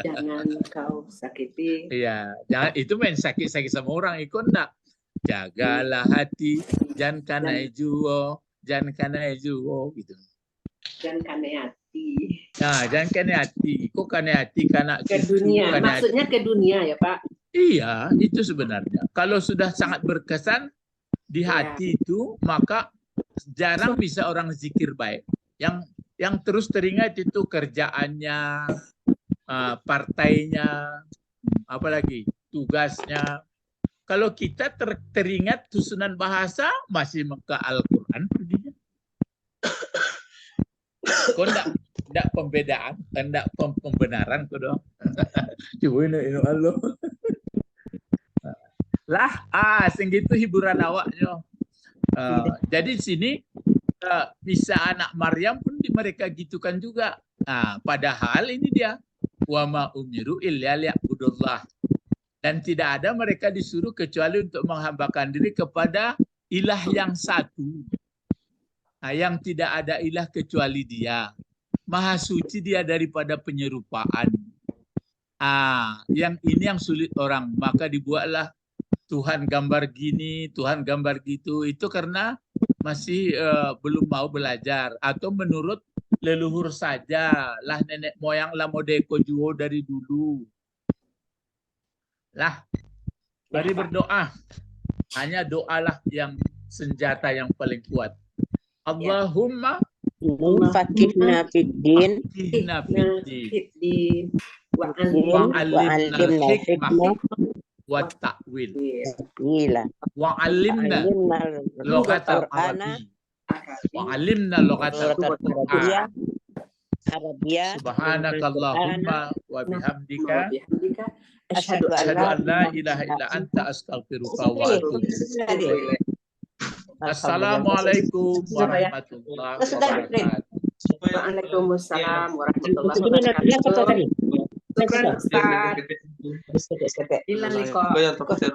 Jangan kau sakiti. Iya, jangan itu main sakit-sakit sama orang ikut enggak. Jagalah hati, jangan kana juo gitu. Jangan kane hati. Jangan kane hati. Kok kane hati karena ke dunia. Maksudnya ke dunia ya Pak. Iya, itu sebenarnya. Kalau sudah sangat berkesan, di Ya. hati itu, maka jarang bisa orang zikir baik. Yang terus teringat itu kerjaannya, partainya, apalagi tugasnya. Kalau kita teringat susunan bahasa, masih muka Al-Quran. Kok enggak pembedaan, enggak pembenaran kok dong. Coba ini Allah. Lah, sing gitu hiburan awaknya. Jadi di sini bisa anak Maryam pun mereka gitukan juga. Padahal ini dia wa ma umiru illa liya'budullah. Dan tidak ada mereka disuruh kecuali untuk menghambakan diri kepada ilah yang satu. Yang tidak ada ilah kecuali dia. Maha suci dia daripada penyerupaan. Yang ini yang sulit orang. Maka dibuatlah Tuhan gambar gini, Tuhan gambar gitu. Itu karena masih belum mau belajar. Atau menurut leluhur saja. Lah nenek moyang lah modeko juo dari dulu. Lah, mari berdoa. Hanya doalah yang senjata yang paling kuat. Allahumma Fakihna fiddin Fakihna fiddin wa'allimna hikmah wa ta'wil Gila. wa'allimna lughatal arabi wa'allimna lughatal Qur'an. Arabia. Subhanakallahumma wa bihamdika Asyhadu asyhadu an la ilaha illa anta astaghfiruka wa atubu ilaik. Assalamualaikum warahmatullahi wabarakatuh. Waalaikumsalam warahmatullahi Ini nanti apa tuh tadi? wabarakatuh. Syukran Ustaz. Ilan liko. Ma'asal.